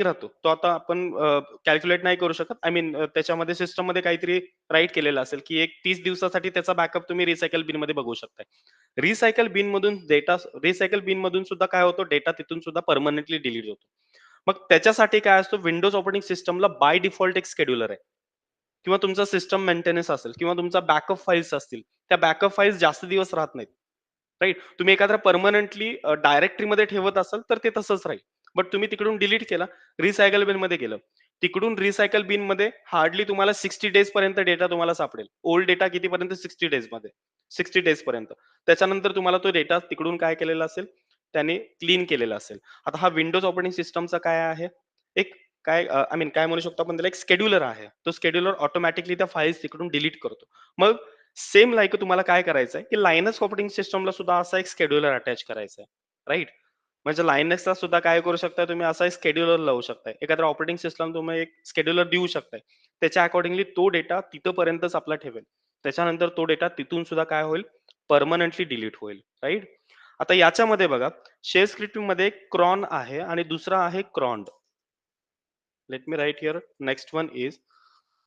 राहतो. तो आता आपण कॅल्क्युलेट नाही करू शकत. आय मीन त्याच्यामध्ये सिस्टममध्ये काहीतरी राईट केलेलं असेल, की एक 30 दिवसासाठी त्याचा बॅकअप तुम्ही रिसायकल बिनमध्ये बघू शकताय. रिसायकल बिनमधून डेटा रिसायकल बिनमधून सुद्धा काय होतो, डेटा तिथून सुद्धा परमनंटली डिलीट होतो. मग त्याच्यासाठी काय असतो, विंडोज ऑपरेटिंग सिस्टमला बाय डिफॉल्ट एक शेड्यूलर आहे किंवा तुमचा सिस्टम मेंटेनन्स असेल किंवा तुमचा बॅकअप फाईल्स असतील. त्या बॅकअप फाईल्स जास्त दिवस राहत नाहीत. राइट. तुम्ही एखादा परमनंटली डायरेक्टरीमध्ये ठेवत असाल, तर ते तसंच राहील. बट तुम्ही तिकडून डिलीट केला, रिसायकल बिनमध्ये गेलं. तिकडून रिसायकल बिनमध्ये हार्डली तुम्हाला 60 डेज पर्यंत डेटा तुम्हाला सापडेल. ओल्ड डेटा कितीपर्यंत 60 डेजमध्ये. 60 डेज पर्यंत. त्याच्यानंतर तुम्हाला तो डेटा तिकडून काय केलेला असेल, त्याने क्लीन केलेला असेल. आता हा विंडोज ऑपरेटिंग सिस्टमचा काय आहे? एक काय आय मीन काय म्हणू शकतो आपण त्याला, एक शेड्यूलर आहे. तो शेड्यूलर ऑटोमॅटिकली त्या फाइल्स तिकडून डिलीट करतो. मग सेम लाइक तुम्हाला काय करायचं आहे, की लायनस ऑपरेटिंग सिस्टमला सुद्धा असा एक शेड्यूलर अटॅच करायचा आहे. राइट. म्हणजे लायनसला सुद्धा काय करू शकता तुम्ही, असा एक शेड्यूलर लावू शकताय. एखाद्या ऑपरेटिंग सिस्टम तुम्ही एक शेड्यूलर देऊ शकताय. त्याच्या अकॉर्डिंगली तो डेटा तिथपर्यंतच आपला ठेवेल. त्याच्यानंतर तो डेटा तिथून सुद्धा काय होईल, परमनंटली डिलीट होईल. राइट. आता याच्यामध्ये बघा, शेल स्क्रिप्टिंगमध्ये एक क्रॉन आहे आणि दुसरा आहे crond. Let me write here. Next one is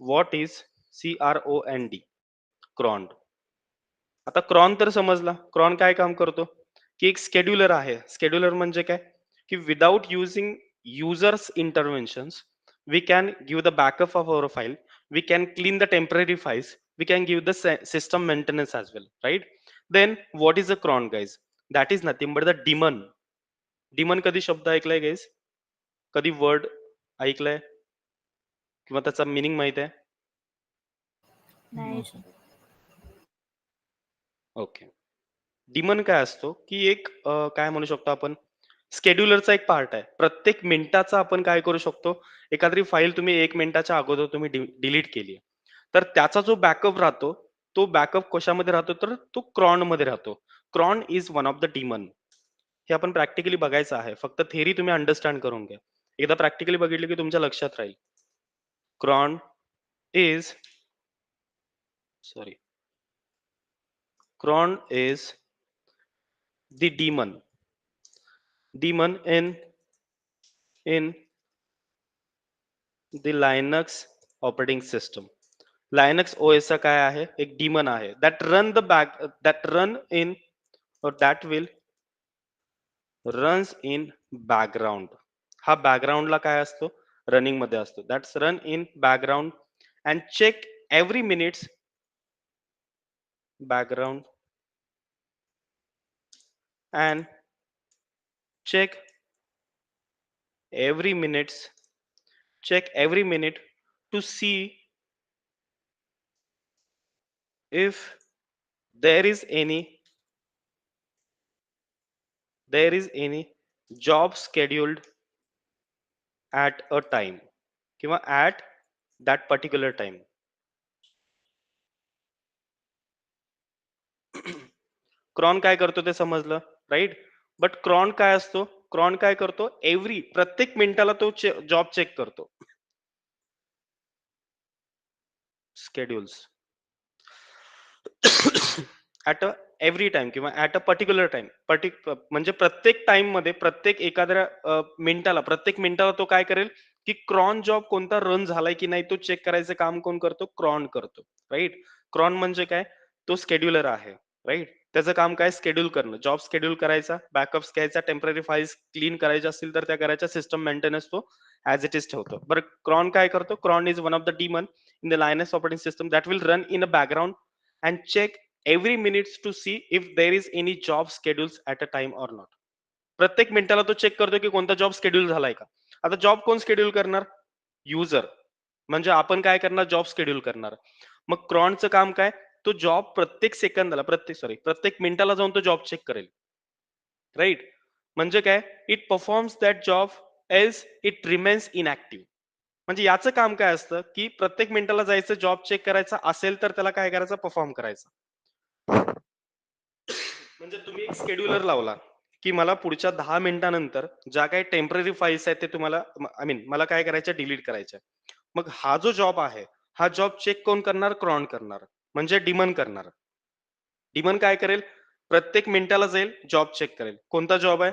what is CROND. Crond. आता क्रॉन तर समजला. क्रॉन काय काम करतो, की एक शेड्यूलर आहे. शेड्यूलर म्हणजे काय, की without using users interventions we can give the backup of our file. We can clean the temporary files. We can give the system maintenance as well. Right. Then what is a cron guys? That is nothing but the daemon. Daemon कधी शब्द ऐकलाय guys? कधी word ऐकलाय किंवा त्याचा meaning माहित आहे? नाही no sir. Sir. Okay. Daemon काय असतो, की एक काय म्हणू शकतो आपण, शेड्यूलरचा एक पार्ट आहे. प्रत्येक मिनिटाचा आपण काय करू शकतो, एखादी फाईल तुम्ही 1 मिनिटाच्या अगोदर तुम्ही डिलीट केली. तर त्याचा जो बॅकअप राहतो, तो बॅकअप कशामध्ये राहतो, तर तो क्रॉनमध्ये राहतो. Cron is one of the daemon. हे आपण प्रॅक्टिकली बघायचं आहे. फक्त थेअरी तुम्ही अंडरस्टँड करून घ्या. एकदा प्रॅक्टिकली बघितलं की तुमच्या लक्षात राहील. Cron is sorry cron is the daemon. Daemon in the Linux operating system. Linux OS चा काय आहे, एक डिमन आहे that run in that will runs in background. हा बॅकग्राऊंडला काय असतो, रनिंग मध्ये असतो. That's run in background and check every minutes background and check every minutes check every minute to see if there is any job scheduled at a time किंवा at that particular time. Cron काय करतो ते समजलं. Right. But Crohn काय असतो, Crohn काय करतो, प्रत्येक मिनिटाला तो जॉब चेक करतो. स्केड्युल्स ऍट अ एव्हरी टाइम किंवा ऍट अ पर्टिक्युलर टाइम. म्हणजे प्रत्येक टाइम मध्ये, प्रत्येक एखाद्या प्रत्येक मिनिटाला तो काय करेल, की क्रॉन जॉब कोणता रन झालाय की नाही तो चेक करायचं काम कोण करतो, क्रॉन करतो. राईट. क्रॉन म्हणजे काय, तो शेड्यूलर आहे. राईट. त्याचं काम काय, शेड्यूल करणं, जॉब शेड्यूल करायचा, बॅकअप्स घ्यायचा, टेम्पररी फाईल्स क्लीन करायच्या असतील तर त्या करायच्या, सिस्टम मेंटेनन्स तो ऍज इट इज ठेवतो. बरं, क्रॉन काय करतो, cron is one of the daemon in the Linux operating system that will run in a background and check every minutes to see if there is any job schedules at a time or not. प्रत्येक मिनिटाला तो check करतो की कोणता job schedule झालाय का. आता job कोण शेड्यूल करणार, युजर. म्हणजे आपण काय करणार, जॉब शेड्यूल करणार. मग क्रॉनचं काम काय, तो जॉब प्रत्येक सेकंदाला, प्रत्येक मिनिटाला जाऊन तो जॉब चेक करेल. राईट. म्हणजे काय, it performs that job else it remains inactive. म्हणजे याचं काम काय असतं, की प्रत्येक मिनिटाला जायचं, जॉब चेक करायचा असेल तर त्याला काय करायचं, परफॉर्म करायचं. म्हणजे तुम्ही एक शेड्यूलर लावला, की मला पुढच्या 10 मिनिटानंतर ज्या काही टेम्पररी फाईल्स आहेत ते तुम्हाला, आय मीन मला काय करायच्या, डिलीट करायच्या. मग हा जो जॉब आहे, हा जॉब चेक कोण करणार, क्रॉन करणार. म्हणजे डिमन करणार. डिमन काय करेल, प्रत्येक मिनिटाला जाईल, जॉब चेक करेल. कोणता जॉब आहे,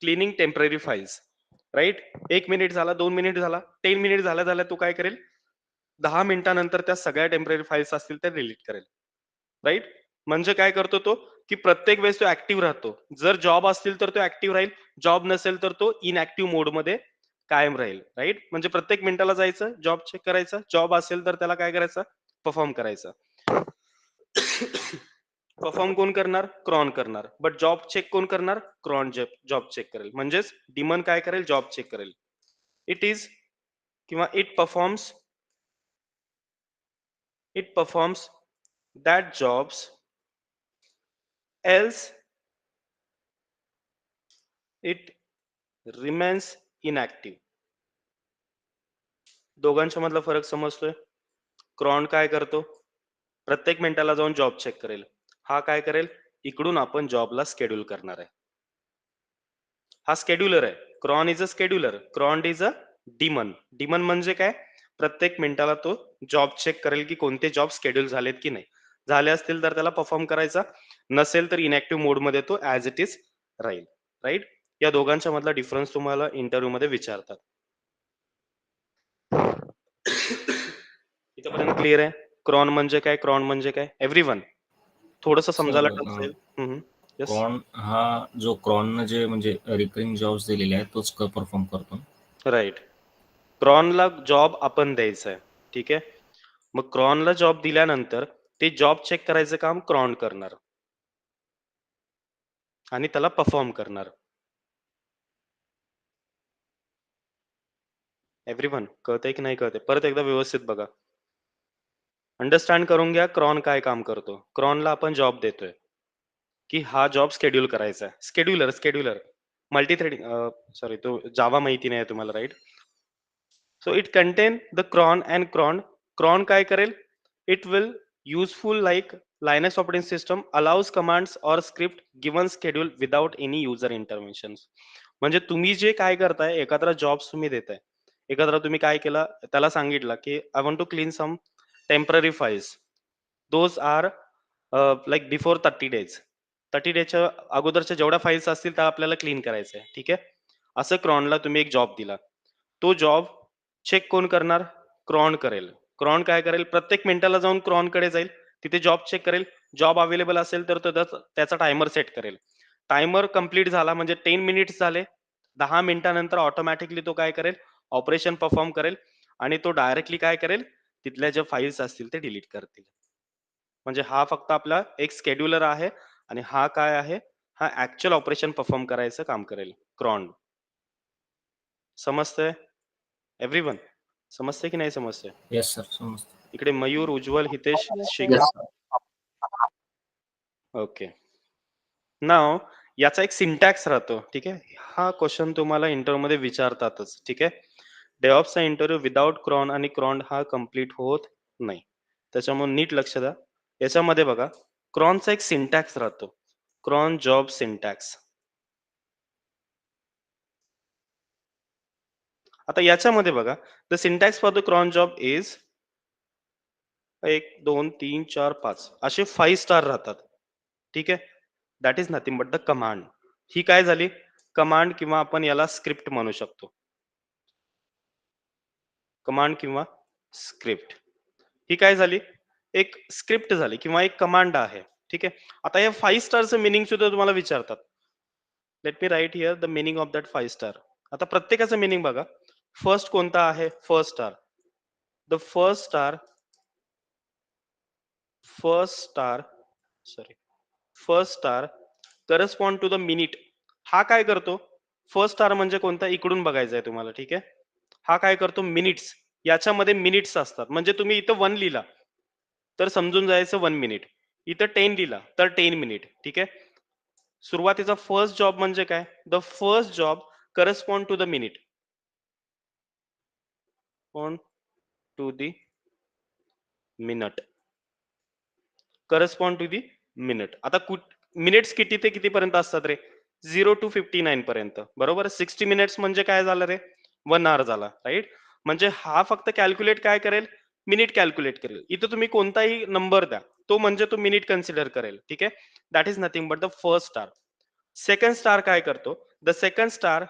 cleaning temporary files. Right. 1 minute झाला, 2 मिनिट झाला, 10 मिनिट झाल्या तो काय करेल, 10 मिनिटानंतर त्या सगळ्या टेम्पररी फाईल्स असतील त्या डिलीट करेल. राईट. म्हणजे काय करतो तो, की प्रत्येक वेळेस तो ऍक्टिव्ह राहतो. जर जॉब असतील तर तो ऍक्टिव्ह राहील, जॉब नसेल तर तो इनऍक्टिव्ह मोडमध्ये कायम राहील. राईट. म्हणजे प्रत्येक मिनिटाला जायचं, जॉब चेक करायचा, जॉब असेल तर त्याला काय करायचं, परफॉर्म करायचं. परफॉर्म कोण करणार, क्रॉन करणार. बट जॉब चेक कोण करणार, क्रॉन जॉब चेक करेल. म्हणजेच डिमन काय करेल, जॉब चेक करेल. इट इज किंवा it performs that jobs else it remains inactive. दोघांच्या मधला फरक समजतोय. क्रॉन काय करतो, प्रत्येक मिनिटाला जाऊन जॉब चेक करेल. हा काय करेल, इकडून आपण जॉबला स्केड्यूल करणार आहे. हा स्केड्युलर आहे. Cron is a scheduler, cron is a daemon. Daemon म्हणजे काय, प्रत्येक मिनिटाला तो जॉब चेक करेल की कोणते जॉब स्केड्यूल झालेत की नाही. झाले असतील तर त्याला परफॉर्म करायचा, नसेल तर इनॅक्टिव्ह मोडमध्ये तो ऍज इट इज राहील. राईट. या दोघांच्या मधला डिफरन्स तुम्हाला इंटरव्ह्यू मध्ये विचारतात. इथपर्यंत क्लिअर आहे. क्रॉन म्हणजे काय, क्रॉन म्हणजे काय, एव्हरीवन थोडस समजायला टफ सर जाईल. येस. क्रॉन हा जो क्रॉननं जे म्हणजे रिकरिंग जॉब्स दिलेले आहेत तोच परफॉर्म करतो. राईट. क्रॉनला जॉब आपण द्यायचा आहे. ठीक आहे. मग क्रॉनला जॉब दिल्यानंतर ते जॉब चेक करायचं काम क्रॉन करणार आणि त्याला परफॉर्म करणार. एव्हरीवन कळतंय की नाही कळतंय, परत एकदा व्यवस्थित बघा, अंडरस्टँड करून घ्या. क्रॉन काय काम करतो, क्रॉनला आपण जॉब देतोय की हा जॉब स्केड्यूल करायचा आहे. स्केड्युलर मल्टीथ्रेडिंग, सॉरी तो जावा माहिती नाही तुम्हाला. Right. So it contain the cron and cron काय करेल, it will useful like Linux operating system allows commands और script given schedule without any user intervention. म्हणजे तुम्ही जे काय करताय, एखादा जॉब्स तुम्ही देताय, एखादा तुम्ही काय केलं, त्याला सांगितलं की I want to clean some temporary files, those are like before 30 days. 30 डेजच्या अगोदरच्या जेवढ्या फाईल्स असतील त्या आपल्याला क्लीन करायचं आहे. ठीक आहे. असं क्रॉनला तुम्ही एक जॉब दिला, तो जॉब चेक कोण करणार, क्रॉन करेल. क्रॉन काय करेल, प्रत्येक मिनिटाला जाऊन क्रॉन कडे जाईल, तिथे जॉब चेक करेल. जॉब अवेलेबल असेल तर त्याचा टायमर सेट करेल. टायमर कंप्लीट झाला म्हणजे 10 मिनिट्स झाले, 10 मिनिटानंतर ऑटोमॅटिकली तो काय करेल, ऑपरेशन परफॉर्म करेल आणि तो डायरेक्टली काय करेल, तिथल्या ज्या फाईल्स असतील ते डिलीट करतील. म्हणजे हा फक्त आपला एक स्केड्युलर आहे आणि हा काय आहे, हा ऍक्च्युअल ऑपरेशन परफॉर्म करायचं काम करेल क्रॉन. समजतंय एव्हरीवन, समजतंय की नाही समजतंय. येस सर, समजतं. इकडे मयूर, उज्ज्वल, हितेश, शिग. Yes. ओके. नाव याचा एक सिंटॅक्स राहतो. ठीक आहे. हा क्वेश्चन तुम्हाला इंटरव्ह्यू मध्ये विचारतातच. ठीक आहे. डेव्हऑप्सचा इंटरव्ह्यू विदाउट क्रॉन आणि क्रॉन हा कम्प्लीट होत नाही, त्याच्यामुळे नीट लक्ष द्या. याच्यामध्ये बघा, क्रॉनचा एक सिंटॅक्स राहतो, क्रॉन जॉब सिंटॅक्स. आता याच्यामध्ये बघा, the syntax for the cron job is 1 2 3 4 5 असे 5 स्टार राहतात. ठीक आहे. That is nothing but the command. ही काय झाली, कमांड किंवा आपण याला स्क्रिप्ट म्हणू शकतो. कमांड किंवा स्क्रिप्ट ही काय झाली, एक स्क्रिप्ट झाली किंवा एक कमांड आहे. ठीक आहे. आता या 5 स्टारचं मिनिंग सुद्धा तुम्हाला विचारतात. Let me write here the meaning of that 5 star. आता प्रत्येकाचं मिनिंग बघा. फर्स्ट कोणता आहे, first star. The first star correspond to the minute. हा काय करतो, फर्स्ट स्टार म्हणजे कोणता, इकडून बघायचा आहे तुम्हाला. ठीक आहे. हा काय करतो, मिनिट्स. याच्यामध्ये मिनिट्स असतात, म्हणजे तुम्ही इथं 1 लिहिला तर समजून जायचं 1 मिनिट, इथं 10 लिहिला तर 10 मिनिट. ठीक आहे. सुरुवातीचा फर्स्ट जॉब म्हणजे काय, the first job correspond to the minute, on to the minute, correspond to the minute. आता मिनिट्स किती ते कितीपर्यंत असतात रे, 0 to 59 पर्यंत. बरोबर. 60 मिनिट्स म्हणजे काय झालं रे, 1 hour झाला. राईट. म्हणजे हा फक्त कॅल्क्युलेट काय करेल, मिनिट कॅल्क्युलेट करेल. इथं तुम्ही कोणताही नंबर द्या, तो म्हणजे तो मिनिट कन्सिडर करेल. ठीक आहे. That is nothing but the first star. Second star काय करतो, द सेकंड स्टार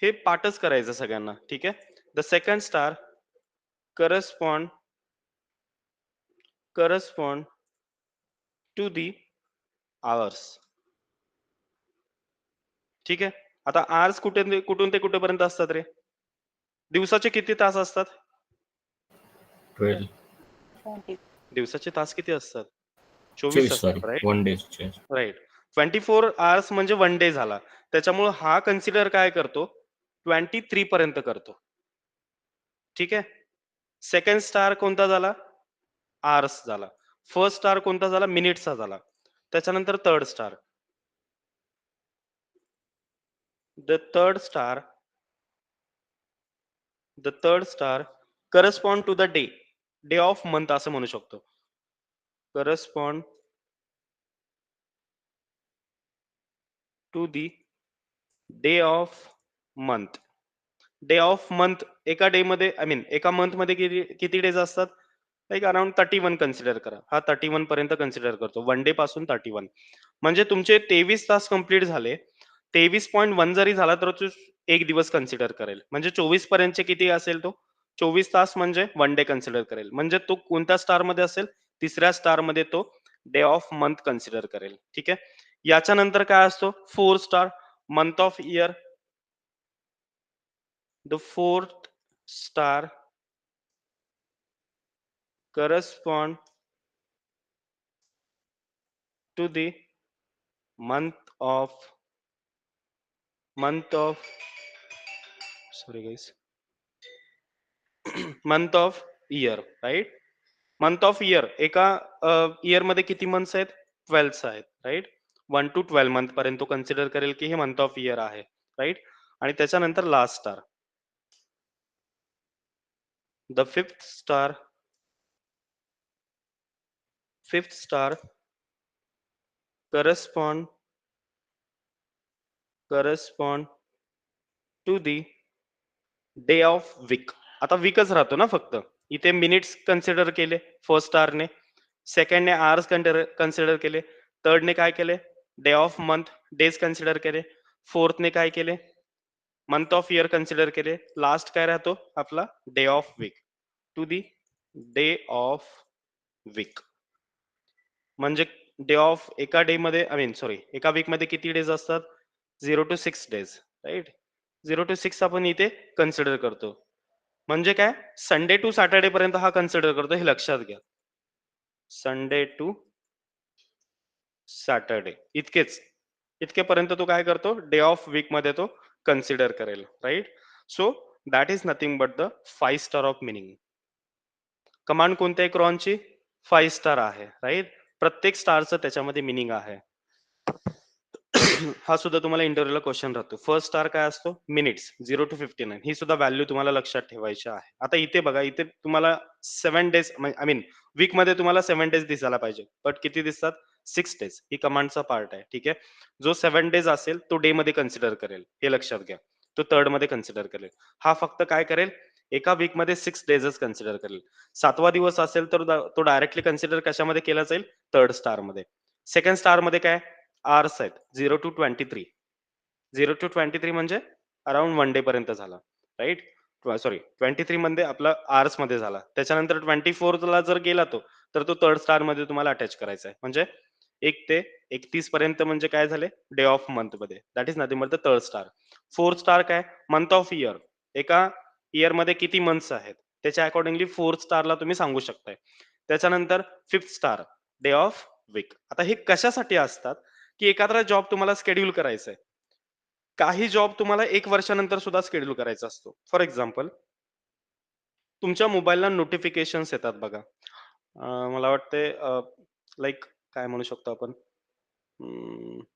हे पाठच करायचं सगळ्यांना. ठीक आहे. The second star correspond to the hours. ठीक आहे. आता आवर्स कुठून ते कुठेपर्यंत असतात रे? दिवसाचे किती तास असतात? 12 20. दिवसाचे तास किती असतात? 24 24 सॉरी असतात, राईट? 1 डे. राईट. 24 आवर्स म्हणजे 1 डे झाला. त्याच्यामुळे हा कन्सिडर काय करतो? 23 पर्यंत करतो. ठीक आहे. सेकंड स्टार कोणता झाला? आवर्स झाला. फर्स्ट स्टार कोणता झाला? मिनिट्सचा झाला. त्याच्यानंतर third star. The third star correspond to the day of month असं म्हणू शकतो. Correspond to the day of month. Day of month एका डे मध्ये एका मंथ मध्ये किती डेज असतात? लाईक अराउंड 31 कन्सिडर करा. हा 31 पर्यंत कन्सिडर करतो. 1 डे पासून 31. म्हणजे तुमचे 23 तास कंप्लीट झाले. 23.1 जरी झाला तर तो एक दिवस कन्सिडर करेल. म्हणजे 24 पर्यंतचे किती असेल तो? 24 तास म्हणजे 1 डे कन्सिडर करेल. म्हणजे तो कोणत्या स्टार मध्ये असेल? तिसऱ्या स्टार मध्ये तो डे ऑफ मंथ कन्सिडर करेल. ठीक आहे. याच्यानंतर काय असतो? 4 star month of year. The fourth star correspond to the month of sorry guys month of year, right? Month of year. एका इयर मध्ये किती मंथ्स आहेत? 12 आहेत, राईट? 1 to 12 मंथ पर्यंत कन्सिडर करेल की हे मंथ ऑफ इयर आहे, राईट? आणि त्याच्यानंतर last star. The fifth star correspond to the day of week. आता वीकच राहतो ना फक्त. इथे मिनिट्स कन्सिडर केले फर्स्ट स्टारने, सेकंडने आवर्स कन्सिडर केले, थर्डने काय केले? Day of month days consider केले, फोर्थने काय केले? मंथ ऑफ इयर कन्सिडर केले, लास्ट काय राहतो आपला? Day of week. To the day of week. म्हणजे डे ऑफ एका डे मध्ये एका वीक मध्ये किती डेज असतात? 0 to 6 डेज, राईट? 0 to 6 आपण इथे कन्सिडर करतो. म्हणजे काय? संडे टू सॅटर्डे पर्यंत हा कन्सिडर करतो, हे लक्षात घ्या. संडे टू सॅटर्डे इतकेपर्यंत तो काय करतो? डे ऑफ वीक मध्ये तो कन्सिडर करेल, right? So that is nothing but the 5 star of meaning. Command कोणत्या आहे क्रॉनची? 5 स्टार आहे, राईट? प्रत्येक स्टारचं त्याच्यामध्ये मिनिंग आहे. हा सुद्धा तुम्हाला इंटरव्ह्यूला क्वेश्चन राहतो. फर्स्ट स्टार काय असतो? Minutes 0 to 59. ही सुद्धा व्हॅल्यू तुम्हाला लक्षात ठेवायची आहे. आता इथे बघा, इथे तुम्हाला 7 डेज वीक मध्ये तुम्हाला 7 डेज दिसायला पाहिजे, बट किती दिसतात? 6 डेज. ही कमांडचा पार्ट आहे. ठीक आहे. जो 7 डेज असेल तो डे मध्ये कन्सिडर करेल, हे लक्षात घ्या. तो थर्ड मध्ये कन्सिडर करेल. हा फक्त काय करेल? एका वीक मध्ये 6 डेजच कन्सिडर करेल. 7वा दिवस असेल तर तो डायरेक्टली कन्सिडर कशामध्ये केला जाईल? थर्ड स्टार मध्ये. सेकंड स्टार मध्ये काय? आवर्स आहेत 0 to 23. 0 to 23 म्हणजे अराउंड 1 डे पर्यंत झाला, राईट? सॉरी 23 मध्ये आपला आवर्स मध्ये झाला. त्याच्यानंतर 24 ला जर गेला तर तो थर्ड स्टार मध्ये तुम्हाला अटॅच करायचा आहे. म्हणजे 1 ते 31 पर्यंत म्हणजे काय झाले? डे ऑफ मंथ मध्ये. That is nothing but the third star. Fourth star काय? Month of year. एका इयर मध्ये किती मंथ्स आहेत त्याच्या अकॉर्डिंगली फोर्थ स्टारला तुम्ही सांगू शकताय. त्याच्यानंतर fifth star day of week. आता हे कशासाठी असतात? की एखादा जॉब तुम्हाला शेड्यूल करायचा आहे. काही जॉब तुम्हाला 1 वर्षानंतर सुद्धा शेड्यूल करायचा असतो. फॉर एक्झाम्पल, तुमच्या मोबाईलला नोटिफिकेशन्स येतात बघा. मला वाटते लाईक काय म्हणू शकतो आपण?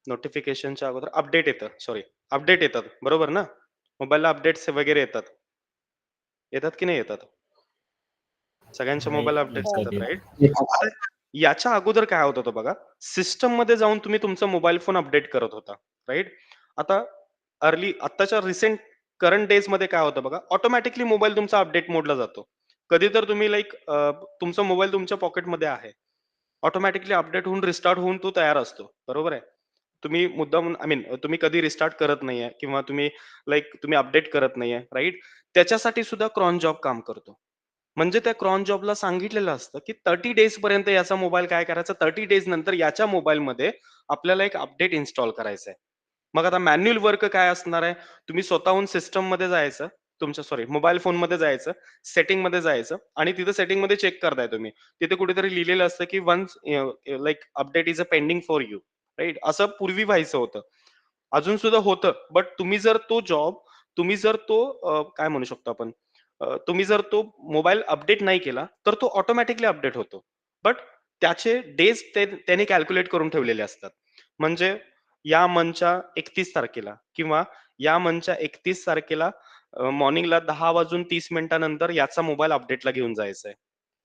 नोटिफिकेशनच्या अगोदर अपडेट येतात, बरोबर ना? मोबाईलला अपडेट्स वगैरे येतात की नाही येतात? सगळ्यांच्या नाही मोबाईल अपडेट्स लक्षात येतात, येत. राईट? आता याच्या अगोदर काय होत होतं बघा, सिस्टम मध्ये जाऊन तुम्ही तुमचा मोबाईल फोन अपडेट करत होता, राईट? आता आत्ताच्या रिसेंट करंट डेज मध्ये काय होतं बघा, ऑटोमॅटिकली मोबाईल तुमचा अपडेट मोडला जातो. कधी तर तुम्ही तुमचा मोबाईल तुमच्या पॉकेटमध्ये आहे, ऑटोमॅटिकली अपडेट होऊन रिस्टार्ट होऊन तो तयार असतो, बरोबर आहे? तुम्ही मुद्दामून आय मीन तुम्ही कधी रिस्टार्ट करत नाहीये किंवा तुम्ही अपडेट करत नाहीये, राइट? त्याच्यासाठी सुद्धा क्रॉन जॉब काम करतो. म्हणजे त्या क्रॉन जॉबला सांगितलेलं असतं, की 30 डेज पर्यंत याचा मोबाईल काय करायचा, 30 डेज नंतर याच्या मोबाईलमध्ये आपल्याला एक अपडेट इन्स्टॉल करायचा आहे. मग आता मॅन्युअल वर्क काय असणार आहे, तुम्ही स्वतःहून सिस्टममध्ये जायचं, तुमच्या सॉरी मोबाईल फोनमध्ये जायचं, सेटिंगमध्ये जायचं आणि तिथं सेटिंगमध्ये चेक करताय तुम्ही. तिथे कुठेतरी लिहिलेलं असतं, की once like update is a pending for you, right? असं पूर्वी व्हायचं होतं. अजून सुद्धा होतं. बट तुम्ही जर तो काय म्हणू शकतो आपण, तुम्ही जर तो मोबाईल अपडेट नाही केला, तर तो ऑटोमॅटिकली अपडेट होतो. बट त्याचे डेज त्याने कॅल्क्युलेट करून ठेवलेले असतात. म्हणजे या मंथच्या 31 तारखेला किंवा या मंथच्या 31 तारखेला मॉर्निंगला 10:30 मिनिटानंतर याचा मोबाईल अपडेटला घेऊन जायचा आहे.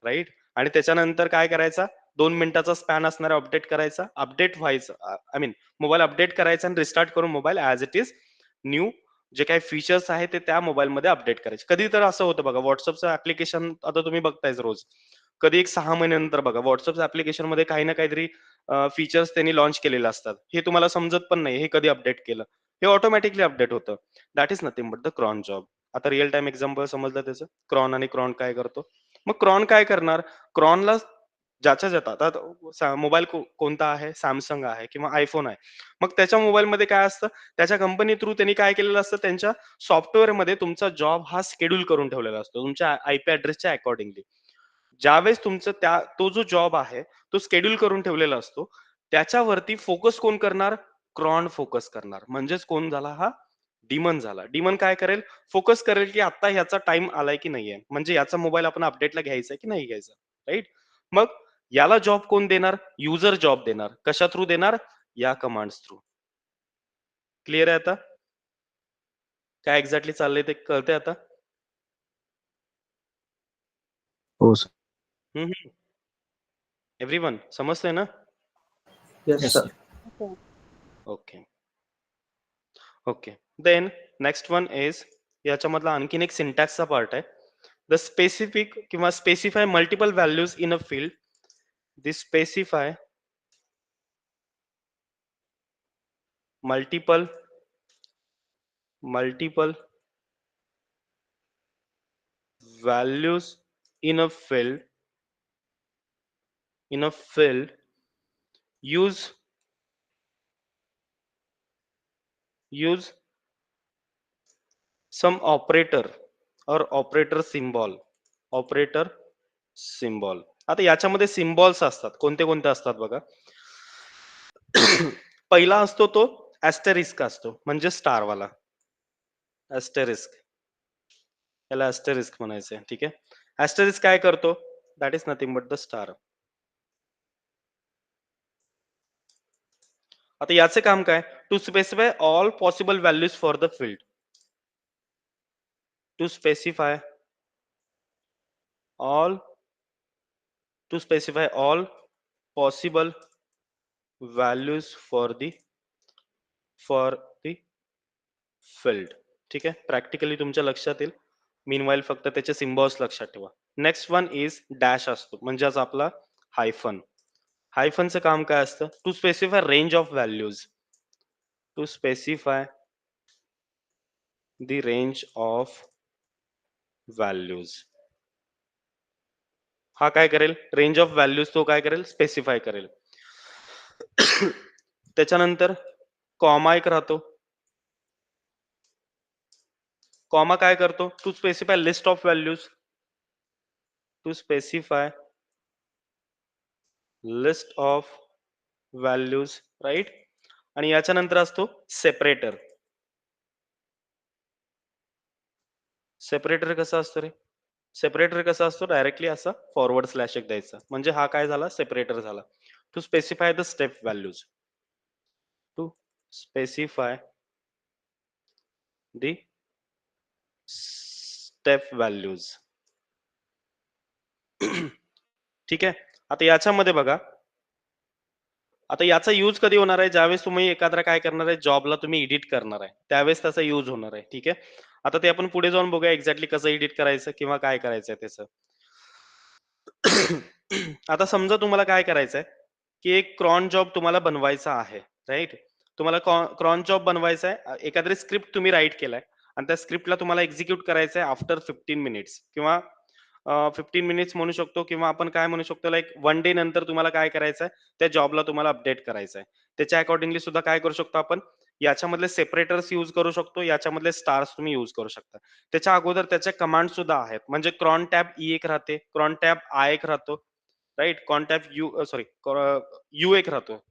राइट? आणि त्याच्यानंतर काय करायचा, 2 मिनिटाचा स्पॅन असणारा अपडेट करायचा, अपडेट व्हायचं आय मीन मोबाईल अपडेट करायचा आणि रिस्टार्ट करून mobile as it is new जे काही फीचर्स आहेत ते त्या मोबाईलमध्ये अपडेट करायचे. कधी तर असं होतं बघा WhatsAppचं ॲप्लिकेशन आता तुम्ही बघतायच रोज. कधी एक 6 महिन्यानंतर बघा WhatsAppच्या ॲप्लिकेशनमध्ये काही ना काहीतरी फीचर्स त्यांनी लॉन्च केलेले असतात. हे तुम्हाला समजत पण नाही, हे कधी अपडेट केलं. हे ऑटोमॅटिकली अपडेट होतं. That is nothing but the cron job. आता रिअल टाईम एक्झाम्पल समजलं त्याचं. क्रॉन आणि क्रॉन काय करतो? मग क्रॉन काय करणार? क्रॉनला ज्याच्या आता मोबाईल कोणता आहे? Samsung आहे किंवा iPhone आहे. मग त्याच्या मोबाईलमध्ये काय असतं? त्याच्या कंपनी थ्रू त्यांनी काय केलेलं असतं? त्यांच्या सॉफ्टवेअरमध्ये तुमचा जॉब हा शेड्यूल करून ठेवलेला असतो. तुमच्या आयपी ॲड्रेसच्या अकॉर्डिंगली. ज्यावेळेस तो जो जॉब आहे, तो शेड्यूल करून ठेवलेला असतो. त्याच्यावरती फोकस कोण करणार? क्रॉन फोकस करणार. म्हणजेच कोण झाला हा? डिमन झाला. डिमन काय करेल? फोकस करेल, की आता ह्याचा टाईम आलाय की नाहीये. म्हणजे याचा मोबाईल आपण अपडेटला घ्यायचा की नाही घ्यायचा. राइट? मग याला जॉब कोण देणार? युजर जॉब देणार. कशा थ्रू देणार? या कमांड्स थ्रू. क्लिअर आहे आता? काय एक्झॅक्टली चाललंय ते कळतंय आता? हो सर. हं, हं. एव्हरीवन समजतंय ना? Yes yes sir. सर. हो. Okay. Okay. Then next one is याच्यामधला आणखीन एक सिंटॅक्सचा पार्ट आहे. द स्पेसिफिक किंवा specify multiple values in a field. The specify multiple multiple values in a field use use some operator और operator symbol आता याच्यामध्ये सिम्बॉल्स असतात. कोणते कोणते असतात बघा. पहिला असतो तो ऍस्टेरिस्क असतो म्हणजे स्टारवाला ऍस्टेरिस्क. याला ऍस्टेरिस्क म्हणायचंय. ठीक आहे. ऍस्टेरिस्क काय करतो? That is nothing but the star. आता याचे काम काय? To specify all possible values for the field. To specify all to specify all possible values for the field. ठीक आहे. प्रॅक्टिकली तुमच्या लक्षात येईल. मीनवाईल फक्त त्याचे सिम्बॉल्स लक्षात ठेवा. नेक्स्ट वन इज डॅश असतो म्हणजेच आपला हायफन. हायफनचं काम काय असतं? To specify range of values. To specify the range of values. हा काय करेल? रेंज ऑफ व्हॅल्यूज तो काय करेल? स्पेसिफाय करेल. त्याच्यानंतर कॉमा एक राहतो. कॉमा काय करतो? To specify list of values. To specify list of values, right? आणि याच्यानंतर असतो सेपरेटर. सेपरेटर कसा असतो रे? सेपरेटर कसा असतो? डायरेक्टली असा फॉरवर्ड स्लॅश एक द्यायचा. म्हणजे हा काय झाला? सेपरेटर झाला. To specify the step values. To specify the step values. ठीक आहे. आता याच्यामध्ये बघा, आता याचा यूज कधी होणार आहे? ज्यावेळेस तुम्ही एखादा काय करणार आहे? जॉबला तुम्ही एडिट करणार आहे. त्यावेळेस त्याचा यूज होणार आहे. ठीक आहे. आता ते आपण पुढे जाऊन बघूया एक्झॅक्टली कसं एडिट करायचं किंवा काय करायचंय त्याचं. आता समजा तुम्हाला काय करायचंय, की एक क्रॉन जॉब तुम्हाला बनवायचा आहे, राईट? तुम्हाला क्रॉन जॉब बनवायचा आहे, एखादी स्क्रिप्ट तुम्ही राईट केलाय आणि त्या स्क्रिप्टला तुम्हाला एक्झिक्यूट करायचं आहे आफ्टर 15 मिनिट्स किंवा 15 मिनिट्स म्हणू शकतो किंवा आपण काय म्हणू शकतो लाईक 1 डे नंतर तुम्हाला काय करायचं आहे, त्या जॉबला तुम्हाला अपडेट करायचं आहे. त्याच्या अकॉर्डिंगली सुद्धा काय करू शकतो आपण, याच्यामधले सेपरेटर्स यूज करू शकतो, याच्यामधले स्टार्स तुम्ही यूज करू शकता. त्याच्या अगोदर त्याचे कमांड सुद्धा आहेत, म्हणजे क्रॉन टॅब ई एक राहते, क्रॉन टॅब आय एक राहतो, राईट. क्रॉन टॅब यू एक राहतो.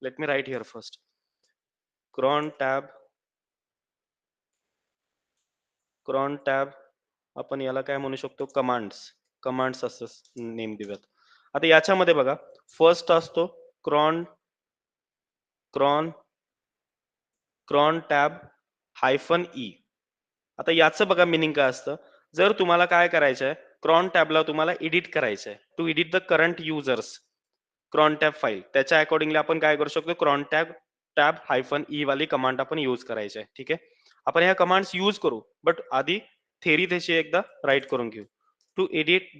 Let me write here first. Cron tab आपण याला काय म्हणू शकतो, कमांड्स असं नेम देऊयात. आता याच्यामध्ये बघा, फर्स्ट असतो क्रॉन टॅब हायफन ई. आता याचं बघा मिनिंग काय असतं. जर तुम्हाला काय करायचं आहे, क्रॉन टॅबला तुम्हाला एडिट करायचं आहे, to edit the current users cron tab file, त्याच्या अकॉर्डिंगली आपण काय करू शकतो, क्रॉन टॅब हायफन ई वाली कमांड आपण यूज करायची आहे. ठीक आहे, आपण ह्या कमांड्स यूज करू, बट आधी थेरी त्याची एकदा राईट करून घेऊ. To edit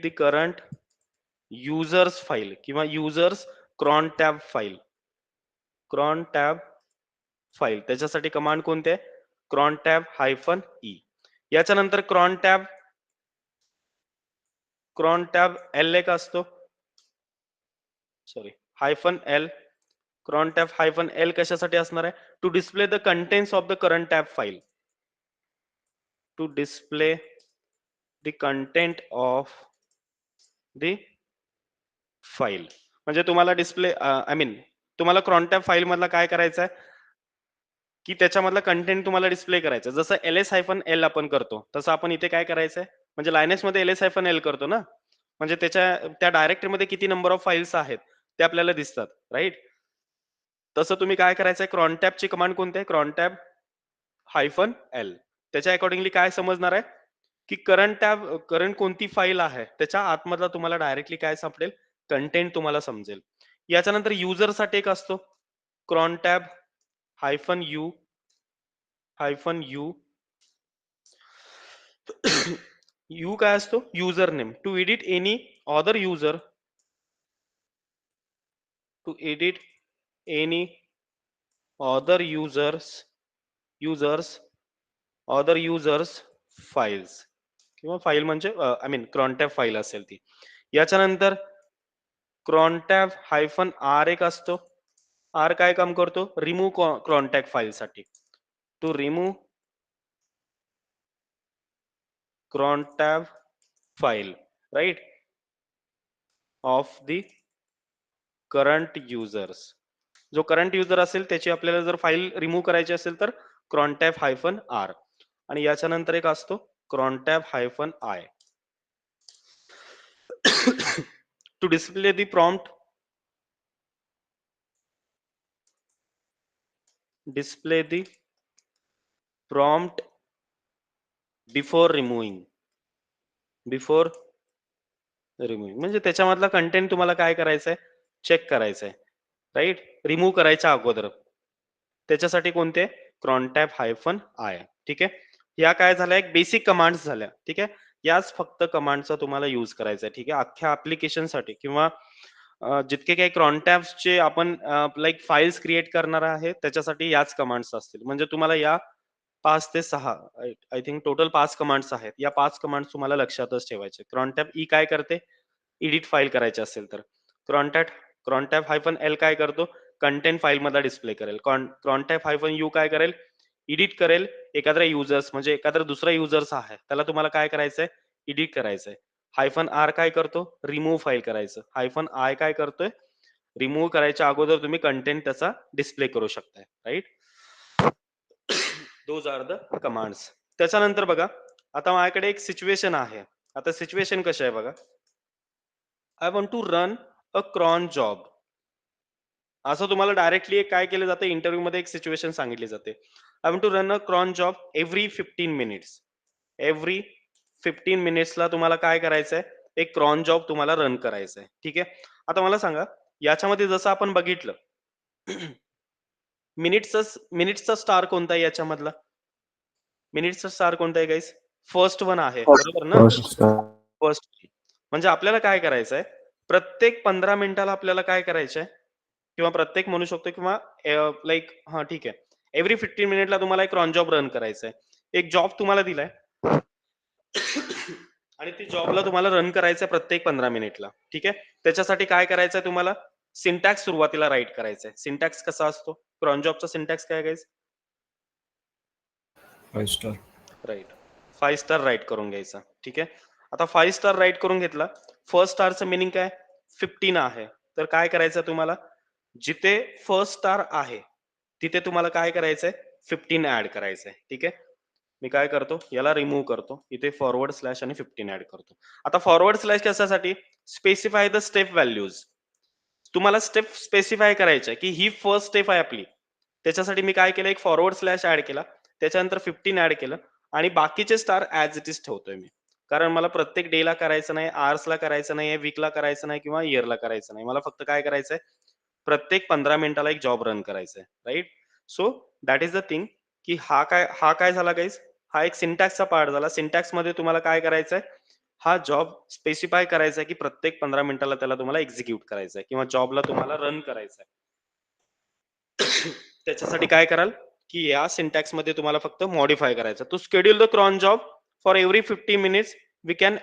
the current users file किंवा युजर्स क्रॉन टॅब फाईल, त्याच्यासाठी कमांड कोणते आहे, क्रॉन टॅब हायफन ई. याच्यानंतर क्रॉन टॅब एल एक असतो, hyphen L. Crohn tab hyphen l कशासाठी असणार आहे, to display the contents of the current tab file, to display the content of the file. म्हणजे तुम्हाला डिस्प्ले तुम्हाला क्रॉन टॅब फाईल मधला काय करायचं आहे की त्याच्यामधला कंटेंट तुम्हाला डिस्प्ले करायचं. जसं ls-l आपण करतो तसं आपण इथे काय करायचंय, म्हणजे लायनेस मध्ये ls-l करतो ना, म्हणजे त्या डायरेक्टरीमध्ये किती नंबर ऑफ फाईल्स आहेत ते आपल्याला दिसतात, राईट. तसं तुम्ही काय करायचंय, क्रॉन टॅबची कमांड कोणती आहे, क्रॉन टॅब हायफन एल. त्याच्या अकॉर्डिंगली काय समजणार आहे की करंट कोणती फाईल आहे त्याच्या आतमधला तुम्हाला डायरेक्टली काय सापडेल, कंटेंट तुम्हाला समजेल. याच्यानंतर युजर साठी एक असतो cron tab hyphen u. U काय असतो, user name. To edit any other user, other users files किंवा फाईल म्हणजे क्रॉन टॅब फाईल असेल ती. याच्यानंतर क्रॉन टॅब हायफन आर एक असतो. आर काय काम करतो, रिमूव्ह क्रॉन टॅब फाईल साठी, to remove cron tab file, right, of the current users. जो करंट युजर असेल त्याची आपल्याला जर फाईल रिमूव्ह करायची असेल तर क्रॉन टॅब हायफन आर. आणि याच्यानंतर एक असतो cron tab hyphen i, to display the prompt, before removing. म्हणजे त्याच्यामधला कंटेंट तुम्हाला काय करायचंय, चेक करायचंय, राईट, रिमूव्ह करायच्या अगोदर. त्याच्यासाठी कोणते, क्रॉन टॅब हायफन आय. ठीक आहे, या काय झाल्या, एक बेसिक कमांड्स झाल्या. ठीक आहे, याच फक्त कमांडचा तुम्हाला यूज करायचा आहे. ठीक आहे, अख्ख्या ऍप्लिकेशन साठी किंवा जितके काही क्रॉन टॅब्सचे आपण लाईक फाईल्स क्रिएट करणार आहे त्याच्यासाठी याच कमांड्स असतील. म्हणजे तुम्हाला या 5 ते 6 आय थिंक टोटल 5 कमांड्स आहेत. या 5 कमांड्स तुम्हाला लक्षातच ठेवायचे. क्रॉन टॅब ई काय करते, एडिट फाईल करायची असेल तर. क्रॉन टॅब हायफन एल काय करतो, कंटेंट फाईल मधला डिस्प्ले करेल. क्रॉन टॅब हायफन यू काय करेल, एडिट करेल एखाद्या युजर्स, म्हणजे एखादा दुसरा युजर्स आहे त्याला तुम्हाला काय करायचंय, एडिट करायचंय. हायफन आर काय करतो, रिमूव्ह फाईल करायचं. हायफन आय काय करतोय, रिमूव्ह करायच्या अगोदर तुम्ही कंटेंट त्याचा डिस्प्ले करू शकताय, right. Those are the commands. त्याच्यानंतर बघा, आता माझ्याकडे एक सिच्युएशन आहे. आता सिच्युएशन कशी आहे बघा, I want to run a cron job. असं तुम्हाला डायरेक्टली काय केलं जातं, इंटरव्ह्यू मध्ये एक सिच्युएशन सांगितली जाते. I want to run a cron job every 15 minutes. Every 15 मिनिट्सला तुम्हाला काय करायचंय, एक क्रॉन जॉब तुम्हाला रन करायचंय. ठीक आहे, आता मला सांगा, याच्यामध्ये जसं आपण बघितलं मिनिट्सचा स्टार कोणता आहे याच्यामधला, मिनिट्सचा स्टार कोणता आहे गाईस, फर्स्ट वन आहे, बरोबर ना. फर्स्ट. म्हणजे आपल्याला काय करायचंय, प्रत्येक 15 मिनिटाला आपल्याला काय करायचंय किंवा प्रत्येक म्हणू शकतो किंवा लाईक हा ठीक आहे, एव्हरी 15 मिनिटला तुम्हाला एक क्रॉन जॉब रन करायचा आहे. एक जॉब तुम्हाला दिलाय आणि ती जॉबला तुम्हाला रन करायचं प्रत्येक 15 मिनिटला. ठीक आहे. त्याच्यासाठी काय करायचंय तुम्हाला, सिंटॅक्स सुरुवातीला राईट करायचंय. सिंटॅक्स कसा असतो, क्रॉन जॉबचा सिंटॅक्स काय guys? 5 star. Right, 5 star write करून घ्यायचा. ठीक आहे. आता 5 स्टार राईट करून घेतला. फर्स्ट स्टारचं मिनिंग काय, 15 आहे. तर काय करायचं तुम्हाला, जिथे फर्स्ट स्टार आहे तिथे तुम्हाला काय करायचंय, 15 ऍड करायचंय. ठीक आहे. मी काय करतो, याला रिमूव्ह करतो, इथे फॉरवर्ड स्लॅश आणि 15 ऍड करतो. आता फॉरवर्ड स्लॅश कशासाठी, स्पेसिफाय द स्टेप व्हॅल्यूज. तुम्हाला स्टेप स्पेसिफाय करायच्या की ही फर्स्ट स्टेप आहे आपली. त्याच्यासाठी मी काय केलं, एक फॉरवर्ड स्लॅश ऍड केला, त्याच्यानंतर 15 ऍड केलं आणि बाकीचे स्टार ऍज इट इज ठेवतोय मी. कारण मला प्रत्येक डे ला करायचं नाही, आवर्सला करायचं नाही, वीकला करायचं नाही किंवा इयरला करायचं नाही. मला फक्त काय करायचंय, प्रत्येक 15 मिनिटाला एक जॉब रन करायचंय. Right. So that is the thing की हा काय झाला गाईज, हा एक सिंटॅक्सचा पार्ट झाला. सिंटॅक्स मध्ये तुम्हाला काय करायचंय, हा जॉब स्पेसिफाय करायचा आहे की प्रत्येक 15 मिनिटाला त्याला तुम्हाला एक्झिक्यूट करायचं आहे किंवा जॉबला तुम्हाला रन करायचं आहे. त्याच्यासाठी काय कराल की या सिंटॅक्स मध्ये तुम्हाला फक्त मॉडिफाय करायचं. To schedule the cron job for every 50 minutes we can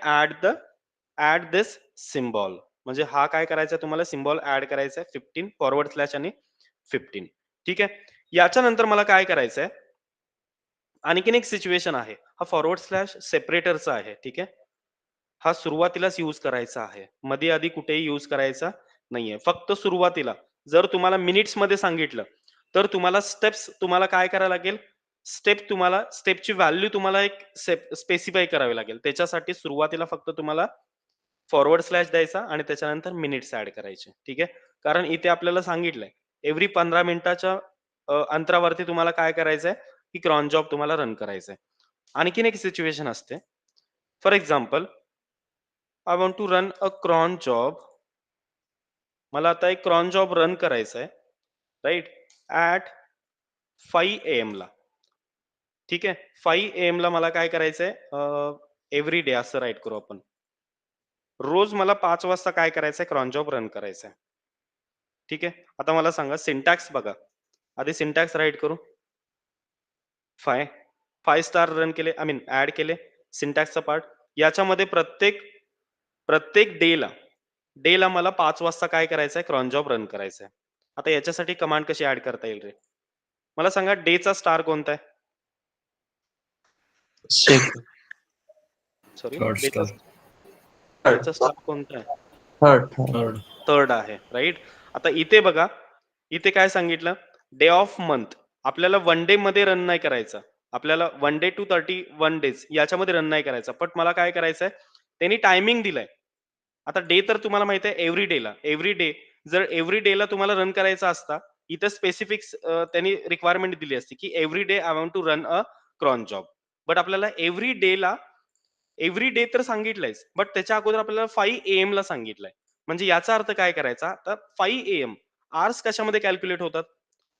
add this symbol. म्हणजे हा काय करायचा तुम्हाला, सिम्बॉल ऍड करायचा आहे 15 फॉरवर्ड स्लॅश आणि 15. ठीक आहे. याच्यानंतर मला काय करायचंय, आणखीन एक सिच्युएशन आहे. हा फॉरवर्ड स्लॅश सेपरेटरचा आहे. ठीक आहे. हा सुरुवातीलाच यूज करायचा आहे, मध्ये आधी कुठेही यूज करायचा नाहीये, फक्त सुरुवातीला. जर तुम्हाला मिनिट्स मध्ये सांगितलं तर तुम्हाला स्टेप्स तुम्हाला काय करायला लागेल, तुम्हाला स्टेपची व्हॅल्यू तुम्हाला एक स्पेसिफाय करावी लागेल. त्याच्यासाठी सुरुवातीला फक्त तुम्हाला फॉरवर्ड स्लॅश द्यायचा आणि त्याच्यानंतर मिनिट्स ऍड करायचे. ठीक आहे. कारण इथे आपल्याला सांगितलंय एव्हरी 15 मिनिटाच्या अंतरावरती तुम्हाला काय करायचंय की क्रॉन जॉब तुम्हाला रन करायचंय. आणखीन एक सिच्युएशन असते. For example, I want to run a cron job. मला आता एक क्रॉन जॉब रन करायचा आहे, राईट, ऍट 5 AM ला. ठीक आहे. 5 AM ला मला काय करायचंय, एव्हरी डे असं राईट करू आपण. रोज मला 5 वाजता काय करायचंय, क्रॉन जॉब रन करायचंय. ठीक आहे. आता मला सांगा सिंटॅक्स बघा, आधी सिंटॅक्स राईट करू. 5 स्टार रन केले, आय मीन ऍड केले, सिंटॅक्सचा पार्ट. याच्यामध्ये प्रत्येक डेला मला 5 वाजता काय करायचंय, क्रॉन जॉब रन करायचंय. आता याच्यासाठी कमांड कशी ऍड करता येईल रे, मला सांगा. डेचा स्टार कोणता आहे, सॉरी, थर्ड डेचा स्टार. स्टार कोणता आहे, थर्ड. थर्ड आहे. राईट. आता इथे बघा, इथे काय सांगितलं, डे ऑफ मंथ. आपल्याला 1 डे मध्ये रन नाही करायचं, आपल्याला 1 डे टू 31 डेज याच्यामध्ये रन नाही करायचं. पण मला काय करायचंय, त्यांनी टायमिंग दिलाय. आता डे तर तुम्हाला माहिती आहे एव्हरी डे. जर एव्हरी डेला तुम्हाला रन करायचा असता, इथं स्पेसिफिक त्यांनी रिक्वायरमेंट दिली असती की every day I want to run a cron job. But आपल्याला एव्हरी डे तर सांगितलंयच, बट त्याच्या अगोदर आपल्याला 5 AM ला सांगितलंय. म्हणजे याचा अर्थ काय करायचा, तर 5 AM आवर्स कशामध्ये कॅल्क्युलेट होतात,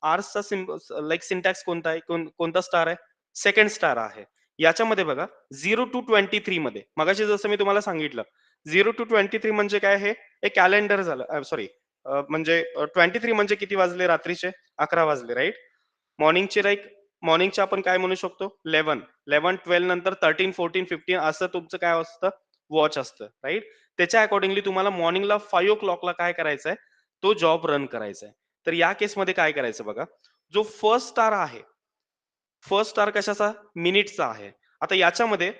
आवर्सचा लाईक सिंटॅक्स कोणता आहे, कोणता स्टार आहे, सेकंड स्टार आहे. याच्यामध्ये बघा 0 to 23 मध्ये, मगाशी जसं मी तुम्हाला सांगितलं 0 to 23 म्हणजे काय, हे एक कॅलेंडर झालं. सॉरी, म्हणजे 23 म्हणजे किती वाजले, रात्रीचे 11 वाजले. राईट. मॉर्निंगचे आपण काय म्हणू शकतो, 11, 12 नंतर 13, 14, 15 असं तुमचं काय असतं, वॉच असतं. राईट. त्याच्या अकॉर्डिंगली तुम्हाला मॉर्निंगला 5 o'clock ला काय करायचंय, तो जॉब रन करायचा आहे. तर या केसमध्ये काय करायचं बघा, जो फर्स्ट स्टार आहे, फर्स्ट स्टार कशाचा, मिनिटचा आहे. आता याच्यामध्ये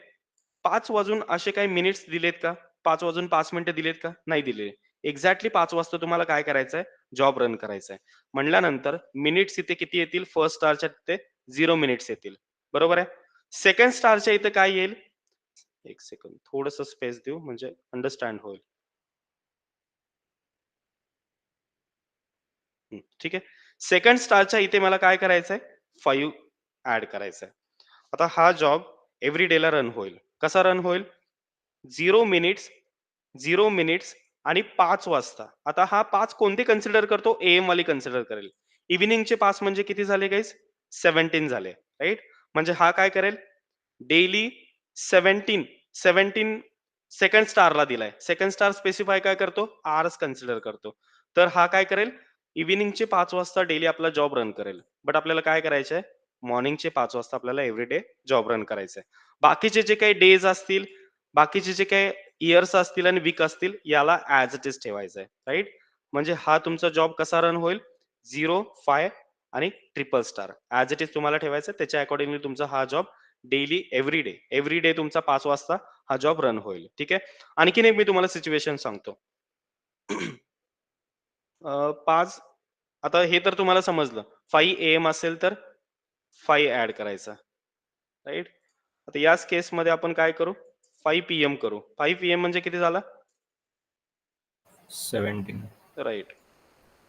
5 वाजून असे काही मिनिट्स दिलेत का, 5 वाजून 5 मिनिटं दिलेत का, नाही दिले. एक्झॅक्टली 5 वाजता तुम्हाला काय करायचंय, जॉब रन करायचा आहे. म्हणल्यानंतर मिनिट्स इथे किती येतील, फर्स्ट स्टारच्या तिथे 0 मिनिट्स येतील. बरोबर आहे. सेकंड स्टारच्या इथे काय येईल, एक सेकंड, थोडस स्पेस देऊ म्हणजे अंडरस्टँड होईल. ठीक आहे. सेकंड स्टारच्या इथे मला काय करायचंय, 5 ऍड करायचंय. आता हा जॉब एव्हरी डेला रन होईल. कसा रन होईल, 0 मिनिट्स आणि 5 वाजता. आता हा 5 कोणते कन्सिडर करतो, AM वाली कन्सिडर करेल. इव्हिनिंगचे 5 म्हणजे किती झाले गाईज, 17 झाले. राईट. म्हणजे हा काय करेल, डेली 17 सेकंड स्टारला दिलाय. सेकंड स्टार स्पेसिफाय काय करतो? आवर्स कन्सिडर करतो. तर हा काय करेल? इव्हिनिंगचे 5 वाजता डेली आपला जॉब रन करेल. बट आपल्याला काय करायचंय? मॉर्निंगचे 5 वाजता आपल्याला एव्हरीडे जॉब रन करायचंय. बाकीचे जे काही डेज असतील, बाकीचे जे काही इयर्स असतील आणि वीक असतील, याला ॲज इट इज ठेवायचंय, राइट? म्हणजे हा तुमचा जॉब कसा रन होईल? 0, 5 आणि triple star as it is तुम्हाला ठेवायचं. त्याच्या अकॉर्डिंगली तुमचा हा जॉब डेली एव्हरीडे तुमचा 5 वाजता हा जॉब रन होईल. ठीक आहे. आणखीन एक मी तुम्हाला सिच्युएशन सांगतो. 5 आता हे तर तुम्हाला समजलं. 5 AM असेल तर 5 ऍड करायचा, राईट? आता याच केसमध्ये आपण काय करू? 5 PM करू. 5 PM म्हणजे किती झाला? 17. राईट.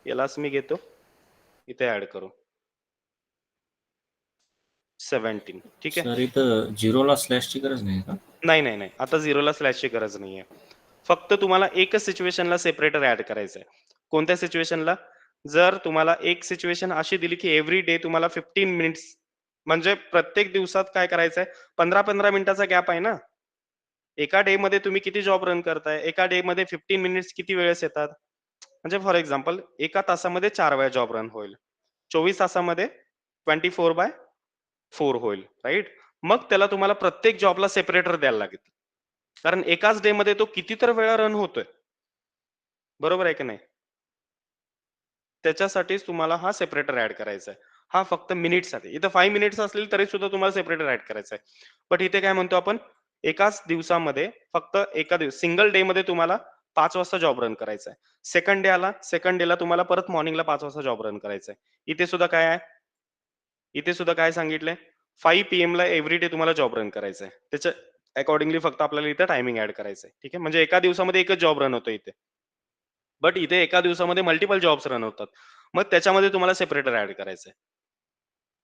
यालाच मी घेतो, इथे ऍड करू 17. ठीक आहे. सर इथं झिरोला स्लॅशची गरज नाही का? नाही. आता 0ला स्लॅशची गरज नाहीये. फक्त तुम्हाला एकच सिच्युएशनला सेपरेटर ऍड करायचंय. कोणत्या सिच्युएशनला? जर तुम्हाला एक सिच्युएशन अशी दिली की एव्हरी डे तुम्हाला 15 मिनिट्स म्हणजे प्रत्येक दिवसात काय करायचंय? 15-15 मिनिटाचा गॅप आहे ना. एका डे मध्ये तुम्ही किती जॉब रन करताय? एका डे मध्ये 15 मिनिट्स किती वेळेस येतात? म्हणजे फॉर एक्झाम्पल एका तासामध्ये 4 वेळा जॉब रन होईल. 24 तासामध्ये 24/4 होईल, राईट? मग त्याला तुम्हाला प्रत्येक जॉबला सेपरेटर द्यायला लागेल. कारण एकाच डे मध्ये तो किती तर वेळा रन होतोय. बरोबर आहे की नाही? त्याच्यासाठीच तुम्हाला हा सेपरेटर ऍड करायचा आहे. हा फक्त मिनिटसाठी. इथं 5 मिनिट्स असतील तरी सुद्धा तुम्हाला सेपरेटर ऍड करायचा आहे. बट इथे काय म्हणतो आपण? एकाच दिवसामध्ये फक्त एका दिवस सिंगल डे मध्ये तुम्हाला 5 वाजता जॉब रन करायचा आहे. सेकंड डे आला, सेकंड डेला तुम्हाला परत मॉर्निंगला 5 वाजता जॉब रन करायचा आहे. इथे सुद्धा काय आहे? इथे सुद्धा काय सांगितलंय? 5 PM ला एव्हरीडे तुम्हाला जॉब रन करायचा आहे. त्याच्या अकॉर्डिंगली फक्त आपल्याला इथे टायमिंग ऍड करायचं आहे. ठीक आहे. म्हणजे एका दिवसामध्ये एकच जॉब रन होतो इथे. बट इथे एका दिवसामध्ये मल्टिपल जॉब्स रन होतात. मग त्याच्यामध्ये तुम्हाला सेपरेटर ऍड करायचंय.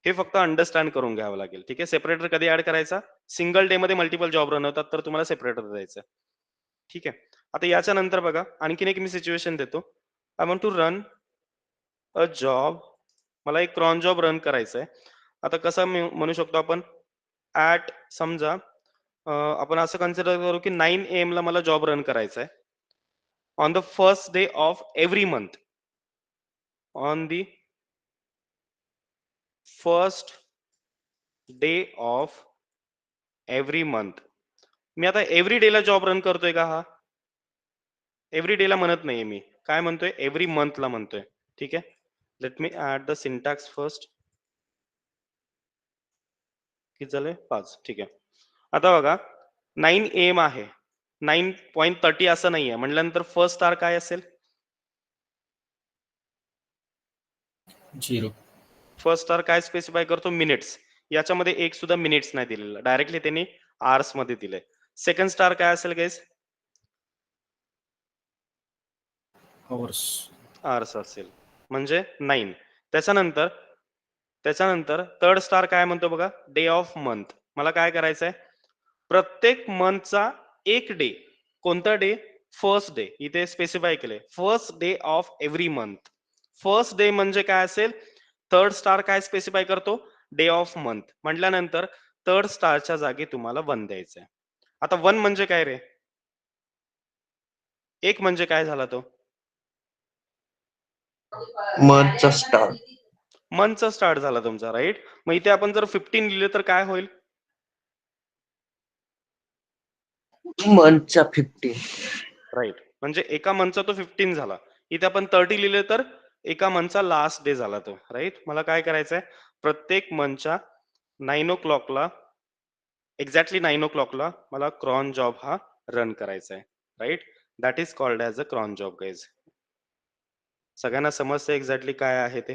हे फक्त अंडरस्टँड करून घ्यावं लागेल. ठीक आहे. सेपरेटर कधी ऍड करायचा? सिंगल डे मध्ये मल्टिपल जॉब रन होतात तर तुम्हाला सेपरेटर द्यायचं. ठीक आहे. आता याच्या नंतर बघा आणखीन एक मी सिच्युएशन देतो. I want to run a job. मला एक क्रॉन जॉब रन करायचा आहे. आता कसं म्हणू शकतो आपण? ऍट समजा आपण असं कन्सिडर करू की 9 AM ला मला जॉब रन करायचा आहे. On the first day of every month. On the first day of every month. मी आता एव्हरी डेला जॉब रन करतोय का हा? एव्हरी डेला म्हणत नाहीये मी. काय म्हणतोय? एव्हरी मंथला म्हणतोय. ठीक आहे. Let me add the syntax first. किती झाले? 5. ठीक आहे. आता बघा 9 AM आहे. 9.30 असं नाहीये. म्हटल्यानंतर फर्स्ट स्टार काय असेल? 0. फर्स्ट स्टार काय स्पेसिफाय करतो? मिनिट्स. याच्यामध्ये एक सुद्धा मिनिट्स नाही दिलेला. डायरेक्टली त्यांनी आवर्स मध्ये दिलंय. सेकंड स्टार काय असेल गाईस? आवर्स. आवर्स असेल. म्हणजे 9. त्याच्यानंतर थर्ड स्टार काय म्हणतो बघा? Day of month. मला काय करायचंय? प्रत्येक मंथचा एक डे. कोणता डे? First day. इथे स्पेसिफाय केलंय. First day of every month. First day म्हणजे काय असेल? थर्ड स्टार काय स्पेसिफाय करतो? Day of month. म्हटल्यानंतर थर्ड स्टारच्या जागी तुम्हाला 1 द्यायचंय. आता 1 म्हणजे काय रे? 1 म्हणजे काय झाला तो? मंथचा स्टार. मंथचा स्टार्ट झाला तुमचा, राईट? मग इथे आपण जर 15 लिहिले तर काय होईल? मंथचा 15. राईट. म्हणजे एका मंथचा तो 15 झाला. इथे आपण 30 लिहिले तर एका मंथचा लास्ट डे झाला तो, राईट? मला काय करायचंय? प्रत्येक मंथच्या 9 o'clock ला एक्झॅक्टली 9 o'clock ला मला क्रॉन जॉब हा रन करायचा आहे, right? That is called as a cron job guys. सगळ्यांना समजतं एक्झॅक्टली काय आहे ते?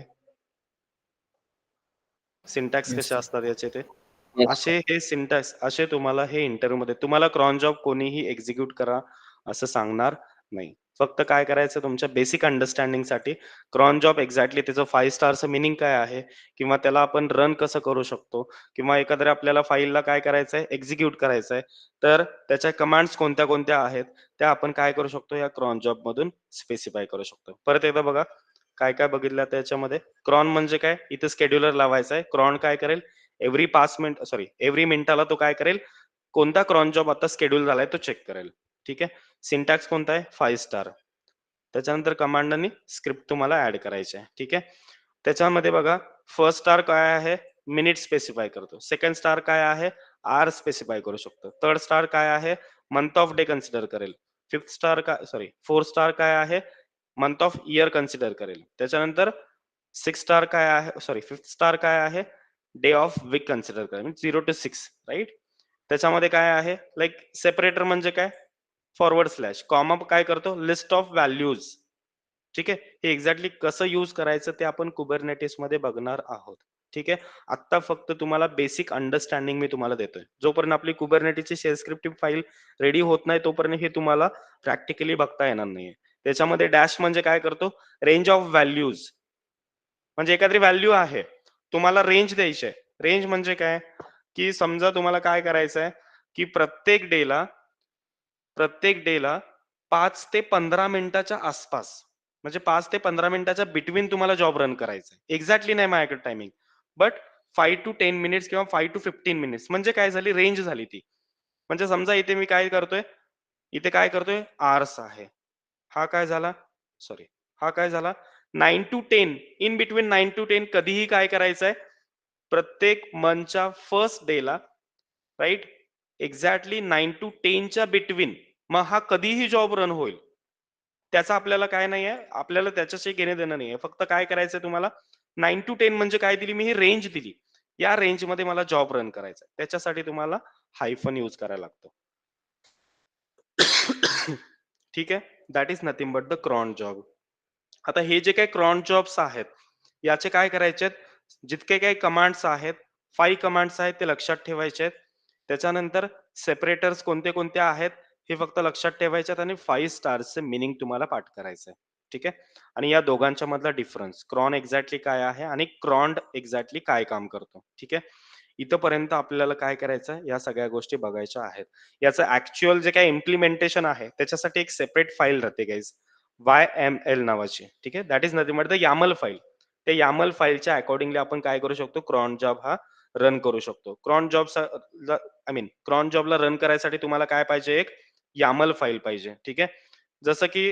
सिंटॅक्स Yes, कसे sir. असतात याचे ते? Yes. असे हे सिंटॅक्स असे तुम्हाला हे इंटरव्ह्यू मध्ये तुम्हाला क्रॉन जॉब कोणीही एक्झिक्यूट करा असं सांगणार नाही. फक्त काय करायचं तुमच्या बेसिक अंडरस्टँडिंग साठी क्रॉन जॉब एक्झॅक्टली त्याचं 5 स्टारचं मिनिंग काय आहे किंवा त्याला आपण रन कसं करू शकतो किंवा एखाद्या आपल्याला फाईलला काय करायचंय एक्झिक्यूट करायचंय तर त्याच्या कमांड्स कोणत्या कोणत्या आहेत त्या आपण काय करू शकतो या क्रॉन जॉब मधून स्पेसिफाय करू शकतो. परत एकदा बघा काय काय बघितलं त्याच्यामध्ये. क्रॉन म्हणजे काय? इथे स्केड्युलर लावायचा आहे. क्रॉन काय करेल? एव्हरी मिनिटाला तो काय करेल? कोणता क्रॉन जॉब आता शेड्यूल झालाय तो चेक करेल. ठीक आहे. सिंटॅक्स कोणता आहे? 5 स्टार. त्याच्यानंतर कमांड आणि स्क्रिप्ट तुम्हाला ऍड करायचे आहे. ठीक आहे. त्याच्यामध्ये बघा फर्स्ट स्टार काय आहे? मिनिट स्पेसिफाय करतो. सेकंड स्टार काय आहे? आर स्पेसिफाय करू शकतो. थर्ड स्टार काय आहे? मंथ ऑफ डे कन्सिडर करेल. फिफ्थ स्टार काय सॉरी फोर्थ स्टार काय आहे? मंथ ऑफ इयर कन्सिडर करेल. त्याच्यानंतर सिक्स स्टार काय आहे? सॉरी फिफ्थ स्टार काय आहे? डे ऑफ वीक कन्सिडर करेल. 0 to 6 राईट. त्याच्यामध्ये काय आहे? लाईक सेपरेटर म्हणजे काय? फॉरवर्ड स्लॅश कॉमा काय करतो? List of values. ठीक आहे. हे एक्झॅक्टली कसं यूज करायचं ते आपण कुबरनेटिस मध्ये बघणार आहोत. ठीक आहे. आता फक्त तुम्हाला बेसिक अंडरस्टँडिंग मी तुम्हाला देतोय. जोपर्यंत आपली कुबरनेटिसची शेल स्क्रिप्टिंग फाईल रेडी होत नाही तोपर्यंत हे तुम्हाला प्रॅक्टिकली बघता येणार नाहीये. त्याच्यामध्ये डॅश म्हणजे काय करतो? Range of values. म्हणजे एखादी व्हॅल्यू आहे, तुम्हाला रेंज द्यायची आहे. रेंज म्हणजे काय? की समजा तुम्हाला काय करायचं आहे, की प्रत्येक डेला 5 ते 15 मिनिटाच्या आसपास म्हणजे 5 ते 15 मिनिटाच्या बिटवीन तुम्हाला जॉब रन करायचा आहे. एक्झॅक्टली नाही माझ्याकडे टायमिंग, बट 5 to 10 मिनिट्स किंवा 5 to 15 मिनिट्स म्हणजे काय झाली? रेंज झाली ती. म्हणजे समजा इथे मी काय करतोय? इथे काय करतोय? आवर्स आहे. हा काय झाला? सॉरी, हा काय झाला? 9 to 10 इन बिटवीन 9 to 10 कधीही काय करायचंय? प्रत्येक मंथच्या फर्स्ट डेला राईट एक्झॅक्टली 9 to 10 च्या बिटवीन मग हा कधीही जॉब रन होईल. त्याचा आपल्याला काय नाहीये, आपल्याला त्याच्याशी घेणे देणं नाहीये. फक्त काय करायचंय तुम्हाला 9 to 10 म्हणजे काय दिली मी? ही रेंज दिली. या रेंज मध्ये मला जॉब रन करायचा आहे. त्याच्यासाठी तुम्हाला हायफन यूज करायला लागतो. ठीक आहे. That is nothing but the cron job. आता हे जे काही क्रॉन जॉब्स आहेत याचे काय करायचे आहेत? जितके काही कमांड्स आहेत 5 कमांड्स आहेत ते लक्षात ठेवायचे आहेत. त्याच्यानंतर सेपरेटर्स कोणते कोणते आहेत हे फक्त लक्षात ठेवायचे आहेत आणि 5 स्टार्सचे मिनिंग तुम्हाला पाठ करायचं आहे. ठीक आहे. आणि या दोघांच्या मधला डिफरन्स क्रॉन एक्झॅक्टली काय आहे आणि क्रॉन्ड एक्झॅक्टली काय काम करतो. ठीक आहे. इथपर्यंत आपल्याला काय करायचं आहे? या सगळ्या गोष्टी बघायच्या आहेत. याचं ऍक्च्युअल जे काही इम्प्लिमेंटेशन आहे त्याच्यासाठी एक सेपरेट फाईल राहते गाईज, YML नावाची. ठीक आहे. That is nothing but the YAML file. त्या YAML फाईलच्या अकॉर्डिंगली आपण काय करू शकतो? क्रॉन जॉब हा रन करू शकतो. क्रॉन जॉब क्रॉन जॉबला रन करायसाठी तुम्हाला काय पाहिजे? एक YAML फाईल पाहिजे. ठीक आहे. जसं की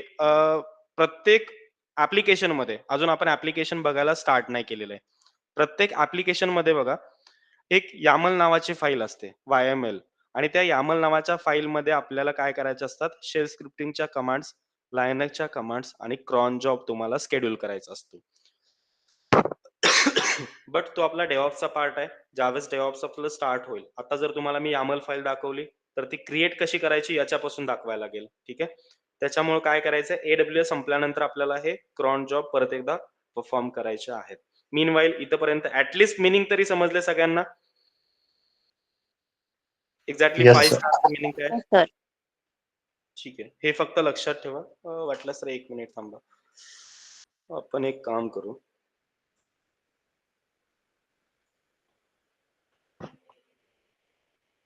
प्रत्येक ऍप्लिकेशन मध्ये अजून आपण ऍप्लिकेशन बघायला स्टार्ट नाही केलेलं आहे. प्रत्येक ऍप्लिकेशन मध्ये बघा एक YAML नावाची फाईल असते YML आणि त्या YAML नावाच्या फाईलमध्ये आपल्याला काय करायचे असतात? शेल स्क्रिप्टिंगच्या कमांड्स, लायनसच्या कमांड्स आणि क्रॉन जॉब तुम्हाला शेड्यूल करायचा असतो. बट तो आपला डेव्हऑप्सचा पार्ट आहे. ज्यावेळेस डेव्हऑप्स आपलं स्टार्ट होईल. आता जर तुम्हाला मी YAML फाईल दाखवली तर ती क्रिएट कशी करायची याच्यापासून दाखवायला लागेल. ठीक आहे. त्याच्यामुळे काय करायचं? AWS संपल्यानंतर आपल्याला हे क्रॉन जॉब परत एकदा परफॉर्म करायचे आहेत. मीनवाईल इथपर्यंत ऍटलीस्ट मिनिंग तरी समजले सगळ्यांना? Exactly Yes, 5 sir. स्टारचं मिनिंग काय? Yes, sir. ठीक आहे. हे फक्त लक्षात ठेवा. वाटलंच तर 1 मिनिट थांबा. आपण एक काम करू.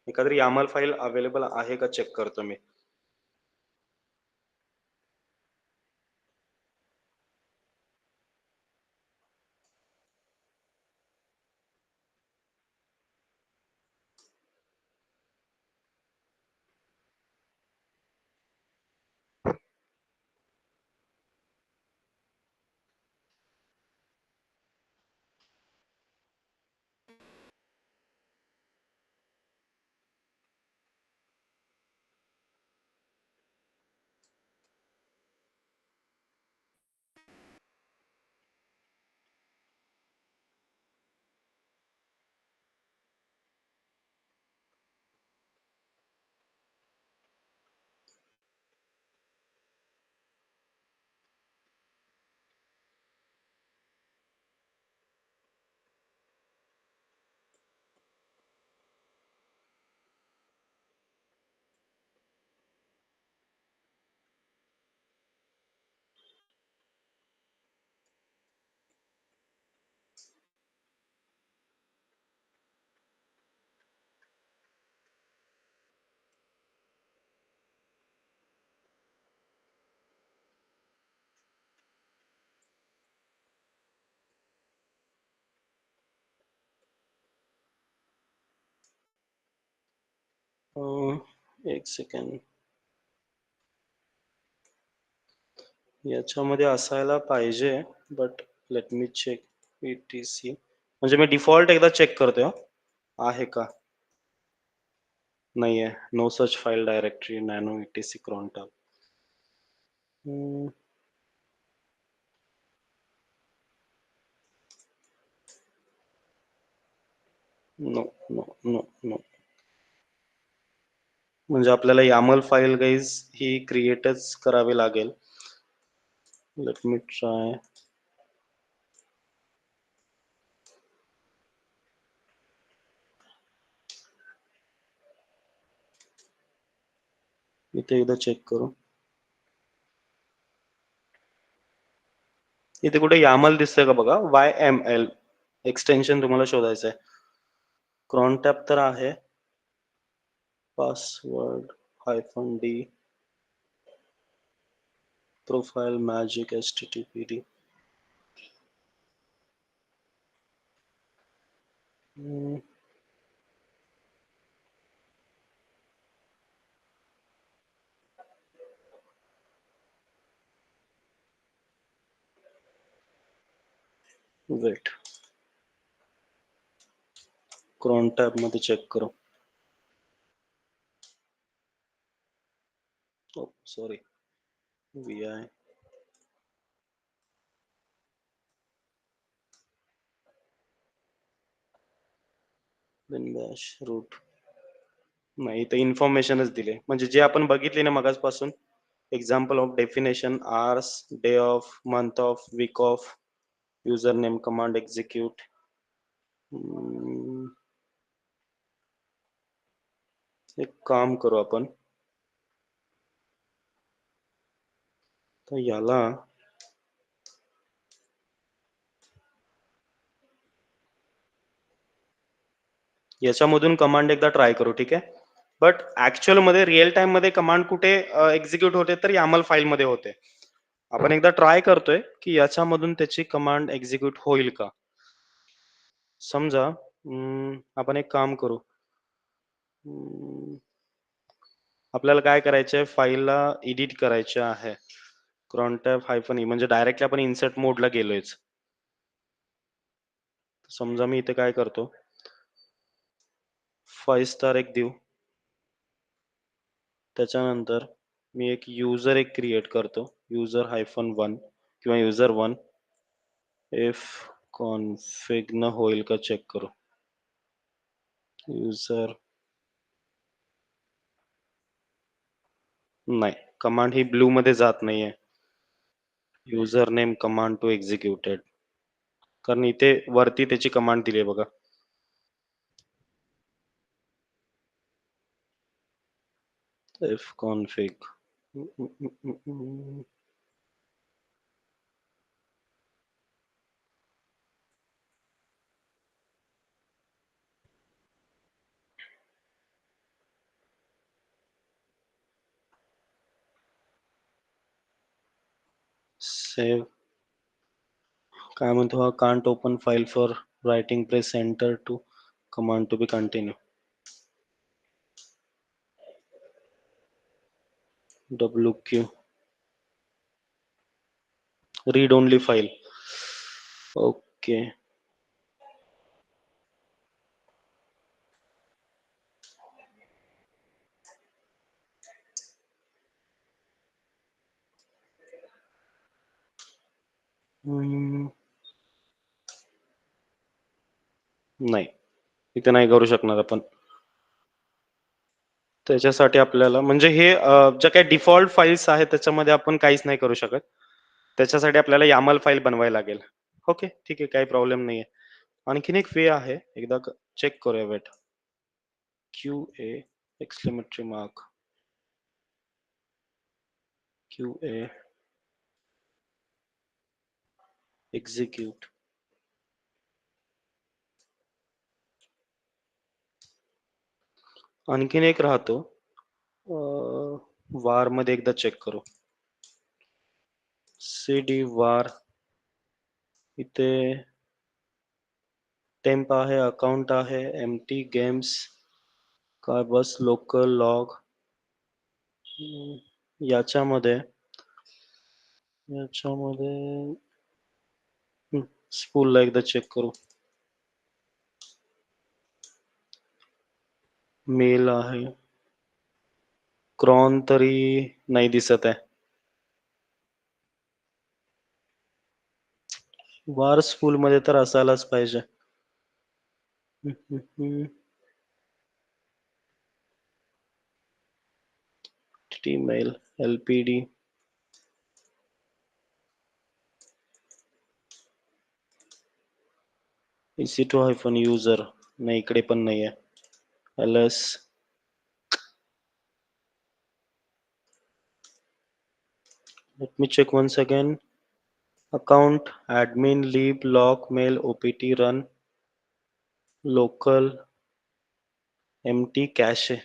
एखादी YAML फाईल अवेलेबल आहे का चेक करतो मी. एक सेकंड. याच्यामध्ये असायला पाहिजे, but let me check ETC. म्हणजे मी डिफॉल्ट एकदा चेक करतोय आहे का नाहीये. No such file directory nano ETC cron tab. No no no no. म्हणजे आपल्याला YAML फाईल गाईज ही क्रिएटच करावी लागेल. Let me try. इथे एकदा चेक करू. इथे कुठे YAML दिसतंय का बघा. YML एक्सटेन्शन तुम्हाला शोधायचं आहे. cron tab तर आहे. Password -d profile magic httpd. Wait, cron tab मध्ये चेक करू. Sorry, vi binbash root. नाही, इथे इन्फॉर्मेशनच दिले. म्हणजे जे आपण बघितले ना मगाचपासून, example of definition, hours, day of, month of, week of, user name command execute. एक काम करू आपण, तर याला याच्यामधून कमांड एकदा ट्राय करू, ठीक आहे. बट ऍक्च्युअल मध्ये रिअल टाइम मध्ये कमांड कुठे एक्झिक्यूट होते, तर YAML फाईल मध्ये होते. आपण एकदा ट्राय करतोय की याच्यामधून त्याची कमांड एक्झिक्यूट होईल का. समजा आपण एक काम करू. आपल्याला काय करायचंय, फाईलला एडिट करायचे आहे. cron tab -e म्हणजे डायरेक्टली आपण इन्सर्ट मोडला गेलोयच. समजा मी इथे काय करतो, 5 स्टार एक देऊ. त्याच्यानंतर मी एक युजर एक क्रिएट करतो, युजर -1 किंवा युजर 1. इफ कॉन्फिग न होईल का चेक करू. युजर नाही, कमांड ही ब्लू मध्ये जात नाहीये. User name command to executed, कारण इथे वरती त्याची कमांड दिली आहे बघा. If config save. काय म्हणतो हा, can't open file for writing, press enter to command to be continue. WQ read only file. Okay, नाही इथे नाही करू शकणार आपण. त्याच्यासाठी आपल्याला म्हणजे हे ज्या काही डिफॉल्ट फाईल्स आहेत त्याच्यामध्ये आपण काहीच नाही करू शकत. त्याच्यासाठी आपल्याला YAML फाईल बनवायला लागेल. ओके, ठीक आहे, काही प्रॉब्लेम नाहीये. आणखीन एक वे आहे, एकदा चेक करूया. Wait, QA exclamatory mark, QA execute. आणखीन एक राहतो, वार मध्ये एकदा चेक करू. CD वार, इथे टेम्प आहे, अकाउंट आहे, एम्प्टी गेम्स, काय बस लोकल लॉग. याच्यामध्ये याच्यामध्ये स्पूलला एकदा चेक करू. मेल आहे, क्रॉन तरी नाही दिसत आहे. वार स्पूल मध्ये तर असायलाच पाहिजे. मेल LPD EC2-user नाही, इकडे पण नाहीये. LS let me check once again. Account admin leave lock mail OPT run local empty cache.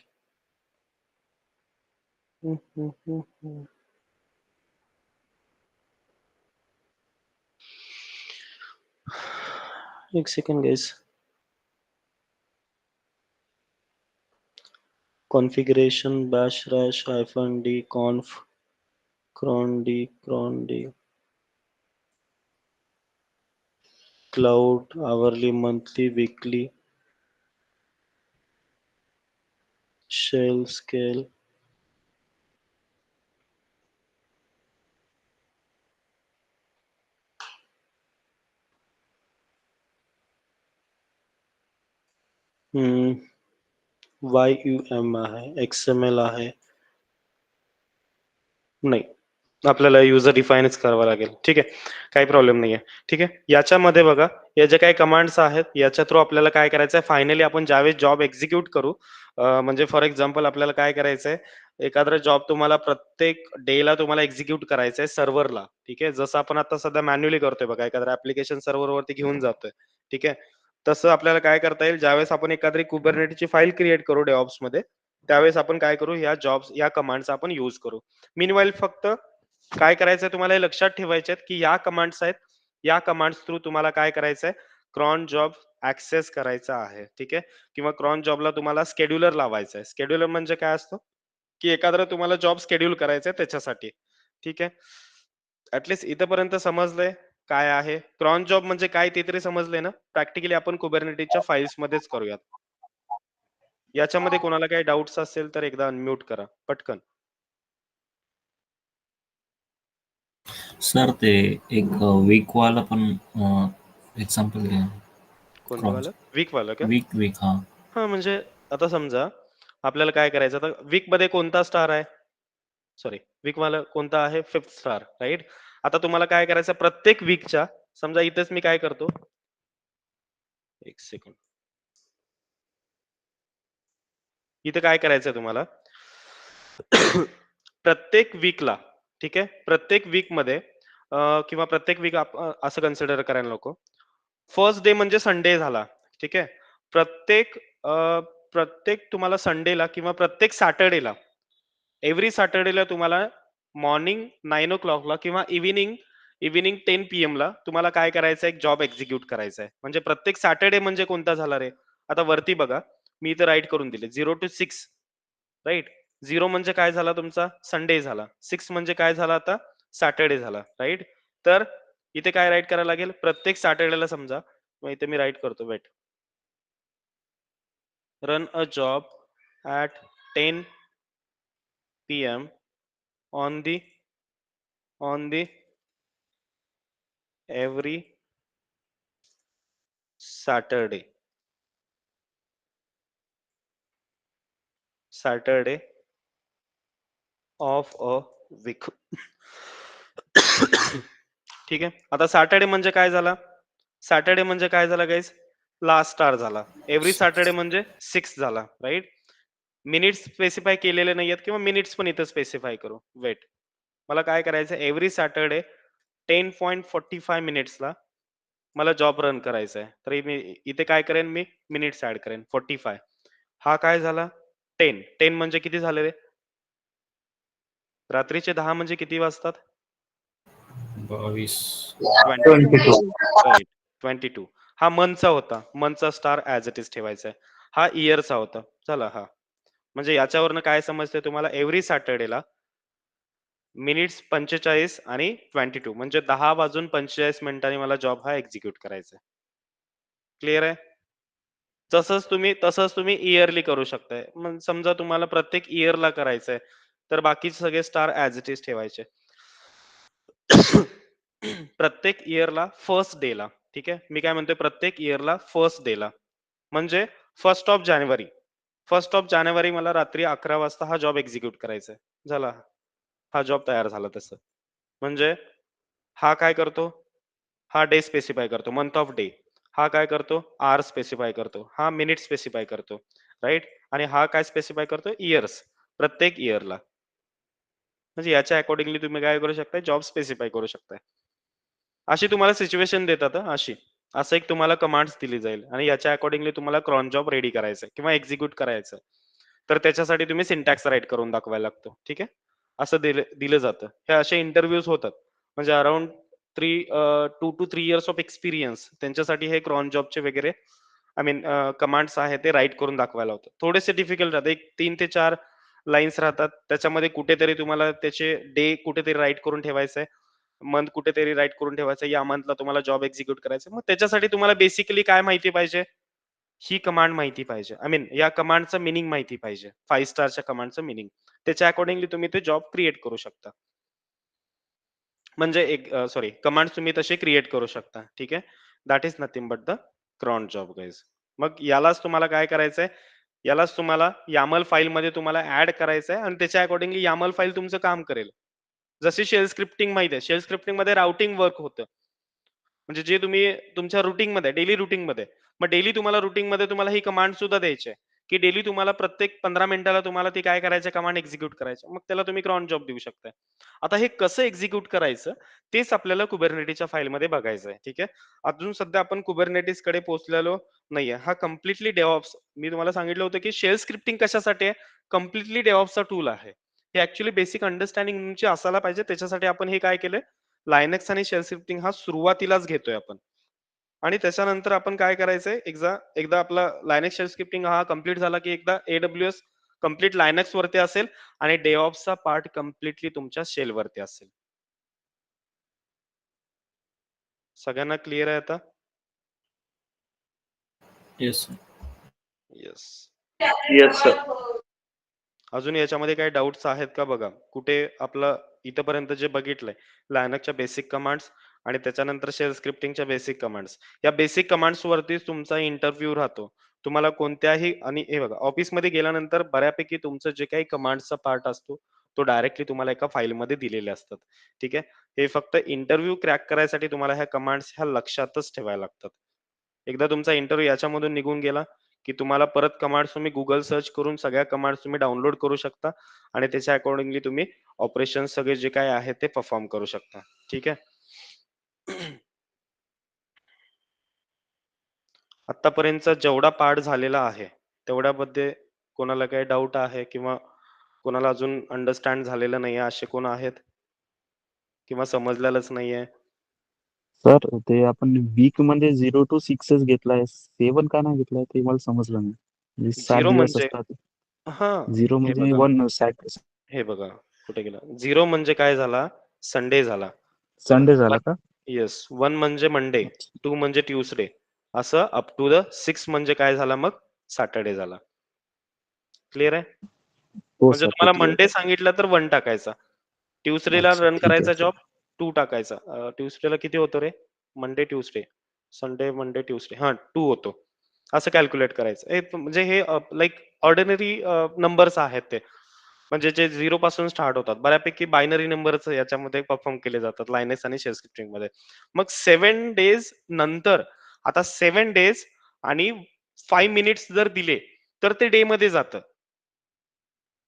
एक second guys. Configuration bash rash -d conf cron d cloud hourly monthly weekly shell scale YUM आहे, XML आहे. नाही, आपल्याला user डिफाईनच करावं लागेल. ठीक आहे, काही प्रॉब्लेम नाहीये. ठीक आहे, याच्यामध्ये बघा, या जे काही कमांड्स आहेत याच्या थ्रू आपल्याला काय करायचं आहे, फायनली आपण ज्यावेळेस जॉब एक्झिक्यूट करू, म्हणजे फॉर एक्झाम्पल आपल्याला काय करायचंय, एखादा जॉब तुम्हाला प्रत्येक डेला तुम्हाला एक्झिक्यूट करायचंय सर्व्हरला. ठीक आहे, जसं आपण आता सध्या मॅन्युअली करतोय बघा, एखादा ऍप्लिकेशन सर्व्हरवरती घेऊन जातोय. ठीक आहे, तसं आपल्याला काय करता येईल, ज्यावेळेस आपण एखादी कुबरनेटिसची फाईल क्रिएट करू डेव्हऑप्स मध्ये, त्यावेळेस आपण काय करू, या जॉब्स या कमांडचा आपण यूज करू. मीनवाईल फक्त काय करायचंय तुम्हाला हे लक्षात ठेवायचे आहेत की या कमांड्स आहेत, या कमांड्स थ्रू तुम्हाला काय करायचंय, क्रॉन जॉब ऍक्सेस करायचा आहे. ठीक आहे, किंवा क्रॉन जॉबला तुम्हाला स्केड्युलर लावायचा आहे. स्केड्युलर म्हणजे काय असतं की एखादा तुम्हाला जॉब स्केड्यूल करायचा आहे त्याच्यासाठी. ठीक आहे, ऍटलीस्ट इथपर्यंत समजलंय काय आहे क्रॉन जॉब म्हणजे काय ते तरी समजलंय ना. प्रॅक्टिकली आपण कुबरनेटिसच्या फाईल्स मध्येच करूयात. याच्यामध्ये कोणाला काही डाऊट्स असेल तर एकदा अनम्यूट करा पटकन. सर ते एक वीकवाला पण एक्झाम्पल घ्या. कोणतं वालं? वीक वालं का? वीक हा. हा, म्हणजे आता समजा आपल्याला काय करायचं, आता वीक मध्ये कोणता स्टार आहे, सॉरी वीक वाला कोणता आहे, 5th स्टार, राईट. आता तुम्हाला काय करायचं, प्रत्येक वीकच्या, समजा इथेच मी काय करतो, एक सेकंड, इथे काय करायचंय तुम्हाला, प्रत्येक वीकला, ठीक आहे, प्रत्येक वीक मध्ये किंवा प्रत्येक वीक असं कन्सिडर करायला नको. फर्स्ट डे म्हणजे संडे झाला. ठीक आहे, प्रत्येक प्रत्येक तुम्हाला संडेला किंवा प्रत्येक सॅटर्डेला, एव्हरी सॅटर्डेला तुम्हाला मॉर्निंग 9 o'clockला किंवा इव्हिनिंग 10 PM ला तुम्हाला काय करायचं, एक जॉब एक्झिक्यूट करायचा आहे. म्हणजे प्रत्येक सॅटर्डे म्हणजे कोणता झाला रे, आता वरती बघा, मी इथे राईट करून दिले 0 to 6, राईट. 0 म्हणजे काय झाला तुमचा, संडे झाला. 6 म्हणजे काय झाला, आता सॅटर्डे झाला, राईट. तर इथे काय राईट करायला लागेल, प्रत्येक सॅटर्डेला समजा, मग इथे मी राईट करतो, wait, run a job at 10 PM on the every Saturday of a week. ठीक आहे, आता सॅटर्डे म्हणजे काय झाला, सॅटर्डे म्हणजे काय झाला गाईज, लास्ट स्टार झाला. एव्हरी सॅटर्डे म्हणजे 6 झाला, राईट. मिनिट्स स्पेसिफाय केलेले नाहीयेत किंवा मिनिट्स पण इथं स्पेसिफाय करू, वेट, मला काय करायचं, एव्हरी सॅटर्डे 10.45 मिनिट्सला मला जॉब रन करायचा आहे. तर मी इथे काय करेन, मी मिनिट्स ऍड करेन 45. हा काय झाला, 10 म्हणजे किती झाले रे, रात्रीचे 10 म्हणजे किती वाजतात, 22. 22. राईट, 22. हा मंथचा होता, मंथचा स्टार ऍज इट इज ठेवायचा आहे. हा इयरचा होता. चला, हा म्हणजे याच्यावरनं काय समजतंय तुम्हाला, एव्हरी सॅटर्डेला मिनिट्स 45 आणि 22 म्हणजे 10 वाजून 45 मिनिटांनी मला जॉब हा एक्झिक्यूट करायचा आहे. क्लिअर आहे? तसंच तुम्ही इयरली करू शकताय. मग समजा तुम्हाला प्रत्येक इयरला करायचंय, तर बाकीचे सगळे स्टार ॲज इट इज ठेवायचे. प्रत्येक इयरला फर्स्ट डेला, ठीक आहे? मी काय म्हणतोय प्रत्येक इयरला फर्स्ट डेला म्हणजे 1st of January. 1st of जानेवारी मला रात्री 11 वाजता हा जॉब एक्झिक्यूट करायचा आहे. झाला. हा जॉब तयार झाला तसं. म्हणजे हा काय करतो? हा डे स्पेसिफाय करतो, मंथ ऑफ डे. हा काय करतो? आवर स्पेसिफाय करतो. हा मिनिट स्पेसिफाय करतो, राइट? आणि हा काय स्पेसिफाय करतो? इयर्स. प्रत्येक इयरला. म्हणजे याच्या अकॉर्डिंगली तुम्ही काय करू शकता? जॉब स्पेसिफाय करू शकताय. अशी तुम्हाला सिच्युएशन देतात हं, अशी. असं एक तुम्हाला कमांड्स दिली जाईल आणि याच्या अकॉर्डिंगली तुम्हाला क्रॉन जॉब रेडी करायचा आहे किंवा एक्झिक्यूट करायचं आहे. तर त्याच्यासाठी तुम्ही सिंटॅक्स राईट करून दाखवायला लागतो. ठीक आहे? असं दिलं जातं. हे असे इंटरव्ह्यूज होतात. म्हणजे around 2 to 3 years of experience त्यांच्यासाठी हे क्रॉन जॉबचे वगैरे आय मीन कमांड्स आहेत ते राईट करून दाखवायला होतं. थोडेसे डिफिकल्ट राहतात. एक 3 ते 4 लाईन्स राहतात. त्याच्यामध्ये कुठेतरी तुम्हाला त्याचे डे कुठेतरी राईट करून ठेवायचं आहे. मंथ कुठेतरी राईट करून ठेवायचं. या मंथला तुम्हाला जॉब एक्झिक्यूट करायचं. मग त्याच्यासाठी तुम्हाला बेसिकली काय माहिती पाहिजे? ही कमांड माहिती पाहिजे. आय मीन या कमांडचं मीनिंग माहिती पाहिजे. 5 स्टारच्या कमांडचं मीनिंग. त्याच्या अकॉर्डिंगली तुम्ही ते जॉब क्रिएट करू शकता. म्हणजे एक सॉरी कमांड्स तुम्ही तसे क्रिएट करू शकता. ठीक आहे? That is nothing but the cron job guys. मग यालाच तुम्हाला काय करायचंय? यालाच तुम्हाला YAML फाईलमध्ये तुम्हाला ॲड करायचंय आणि त्याच्या अकॉर्डिंगली YAML फाईल तुमचं काम करेल. जशी शेल स्क्रिप्टिंग माहिती आहे. शेल स्क्रिप्टिंगमध्ये राउटिंग वर्क होतं. म्हणजे जे तुम्ही तुमच्या रुटीनमध्ये डेली रुटीनमध्ये मग डेली तुम्हाला रुटीनमध्ये तुम्हाला ही कमांड सुद्धा द्यायची आहे, की डेली तुम्हाला प्रत्येक 15 मिनिटाला तुम्हाला ती काय करायचं कमांड एक्झिक्यूट करायचं. मग त्याला तुम्ही क्रॉन जॉब देऊ शकताय. आता हे कसं एक्झिक्यूट करायचं तेच आपल्याला कुबरनेटिसच्या फाईलमध्ये बघायचं आहे. ठीक आहे? अजून सध्या आपण कुबरनेटिसकडे पोहोचलेलो नाहीये. हा कंप्लिटली डेव्हऑप्स मी तुम्हाला सांगितलं होतं, की शेल स्क्रिप्टिंग कशासाठी आहे? कंप्लिटली डेव्हऑप्सचा टूल आहे. हे ॲक्चुअली बेसिक अंडरस्टँडिंग तुमची असायला पाहिजे. त्याच्यासाठी आपण हे काय केलंय लायनेक्स आणि शेल स्क्रिप्टिंग हा सुरुवातीलाच घेतोय आपण आणि त्याच्यानंतर आपण काय करायचंय एकदा आपला लायनेक्स शेल स्क्रिप्टिंग हा कम्प्लीट झाला की एकदा AWS कम्प्लीट लायनेक्स वरती असेल आणि डेव्हऑप्सचा पार्ट कम्प्लिटली तुमच्या शेल वरती असेल. सगळ्यांना क्लिअर आहे आता? Yes sir. Yes. Yes sir. अजून याच्यामध्ये काही डाऊट्स आहेत का बघा? कुठे आपलं इथपर्यंत जे बघितलंय लायनक्सच्या बेसिक कमांड्स आणि त्याच्यानंतर शेल स्क्रिप्टिंगच्या बेसिक कमांड्स. या बेसिक कमांड्स वरतीच तुमचा इंटरव्ह्यू राहतो. तुम्हाला कोणत्याही आणि हे बघा ऑफिसमध्ये गेल्यानंतर बऱ्यापैकी तुमचं जे काही कमांड्सचा पार्ट असतो तो डायरेक्टली तुम्हाला एका फाईलमध्ये दिलेले असतात. ठीक आहे? हे फक्त इंटरव्ह्यू क्रॅक करायसाठी तुम्हाला ह्या कमांड्स ह्या लक्षातच ठेवायला लागतात. एकदा तुमचा इंटरव्ह्यू याच्यामधून निघून गेला की तुम्हाला परत कमांड्स तुम्ही Google सर्च करून सगळ्या कमांड्स तुम्ही डाउनलोड करू शकता आणि त्याच्या अकॉर्डिंगली तुम्ही ऑपरेशन सगळे जे काही आहे ते परफॉर्म करू शकता. ठीक आहे? आतापर्यंतचा जेवढा पार्ट झालेला आहे तेवढ्यामध्ये कोणाला काही डाऊट आहे किंवा कोणाला अजून अंडरस्टँड झालेलं नाहीये असे कोण आहेत? किंवा समजलेलंच नाहीये? सर ते आपण वीक मध्ये 0 to 6च घेतलाय 7 का नाही घेतलाय ते मला समजलं नाही. म्हणजे 7 0 दिवस म्हणजे असतात. हां, 0 हे म्हणजे बघा. 1 हे बघा कुठे गेला? 0 म्हणजे काय झाला? संडे झाला. संडे झाला का? येस. 1 म्हणजे मंडे, अच्छा. 2 म्हणजे ट्यूसडे. असं अप टू द 6 म्हणजे काय झाला मग? सॅटर्डे झाला. क्लिअर आहे? हो म्हणजे सर ते तुम्हाला क्लिअर मंडे आहे. सांगितलं तर 1 टाकायचा. ट्यूसडेला अच्छा रन ठीक करायचा आहे सर. जॉब 2 टाकायचा. ट्यूसडेला किती होतो रे? Monday, Tuesday. Sunday, Monday, Tuesday. हां, 2 होतो. असं कॅल्क्युलेट करायचं. म्हणजे हे ऑर्डिनरी नंबर्स आहेत ते. म्हणजे जे 0 पासून स्टार्ट होतात. बऱ्यापैकी बायनरी नंबरच याच्यामध्ये परफॉर्म केले जातात लायनेस आणि शेल स्क्रिप्टिंगमध्ये. मग 7 डेज नंतर आता 7 डेज आणि 5 मिनिट्स जर दिले, तर ते डे मध्ये जातं.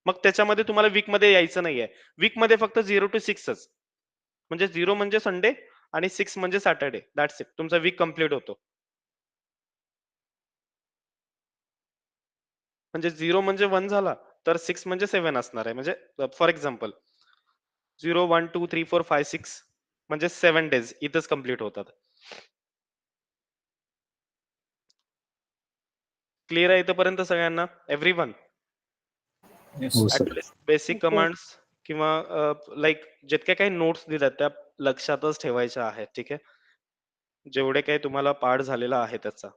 मग त्याच्यामध्ये तुम्हाला वीकमध्ये यायचं नाहीये. वीकमध्ये फक्त 0 to 6च. म्हणजे 0 म्हणजे संडे आणि 6 म्हणजे सॅटर्डे. That's it. तुमचा वीक कंप्लीट होतो. म्हणजे 0 म्हणजे 1 झाला, तर 6 म्हणजे 7 असणार आहे. म्हणजे फॉर एक्झाम्पल 0, 1, 2, 3, 4, 5, 6 म्हणजे 7 डेज इथंच कंप्लीट होतात. क्लिअर आहे इथपर्यंत सगळ्यांना? एव्हरीवन? येस हो sir. Sir. At least basic okay. Commands किंवा लाइक जितक्या काही नोट्स दिल्यात त्या लक्षातच ठेवायच्या आहेत. ठीक आहे. जेवढे काही तुम्हाला पाठ झालेला आहे त्याचा.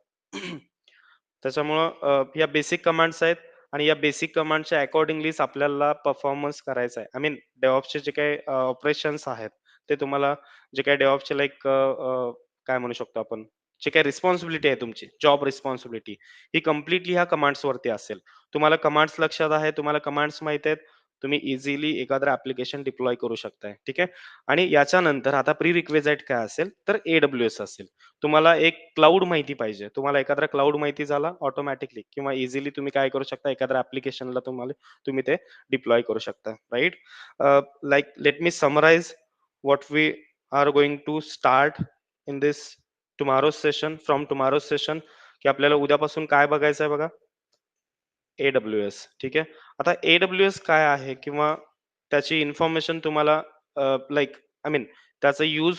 त्याच्यामुळं या बेसिक कमांड्स आहेत आणि या बेसिक कमांडच्या अकॉर्डिंगलीच आपल्याला परफॉर्मन्स करायचा आहे. आय मीन DevOpsचे जे काही ऑपरेशन्स आहेत ते तुम्हाला जे काही DevOpsचे लाइक काय म्हणू शकतो आपण, जे काही रिस्पॉन्सिबिलिटी आहे तुमची, जॉब रिस्पॉन्सिबिलिटी ही कंप्लीटली ह्या कमांड्स वरती असेल. तुम्हाला कमांड्स लक्षात आहे, तुम्हाला कमांड्स माहित आहेत, तुम्ही इझिली एखादं ऍप्लिकेशन डिप्लॉय करू शकताय. ठीक आहे. आणि याच्यानंतर आता प्री रिक्विजाइट काय असेल तर AWS असेल. तुम्हाला एक क्लाउड माहिती पाहिजे. तुम्हाला एखादा क्लाउड माहिती झाला ऑटोमॅटिकली किंवा इझिली तुम्ही काय करू शकता, एखाद्या ऍप्लिकेशनला तुम्ही ते डिप्लॉय करू शकता. Right. Like let me summarize what we are going to start in this tomorrow session from tomorrow session, की आपल्याला उद्यापासून काय बघायचं आहे बघा, AWS. ठीक आहे. आता AWS काय आहे किंवा त्याची इन्फॉर्मेशन तुम्हाला लाइक आय मीन त्याचा यूज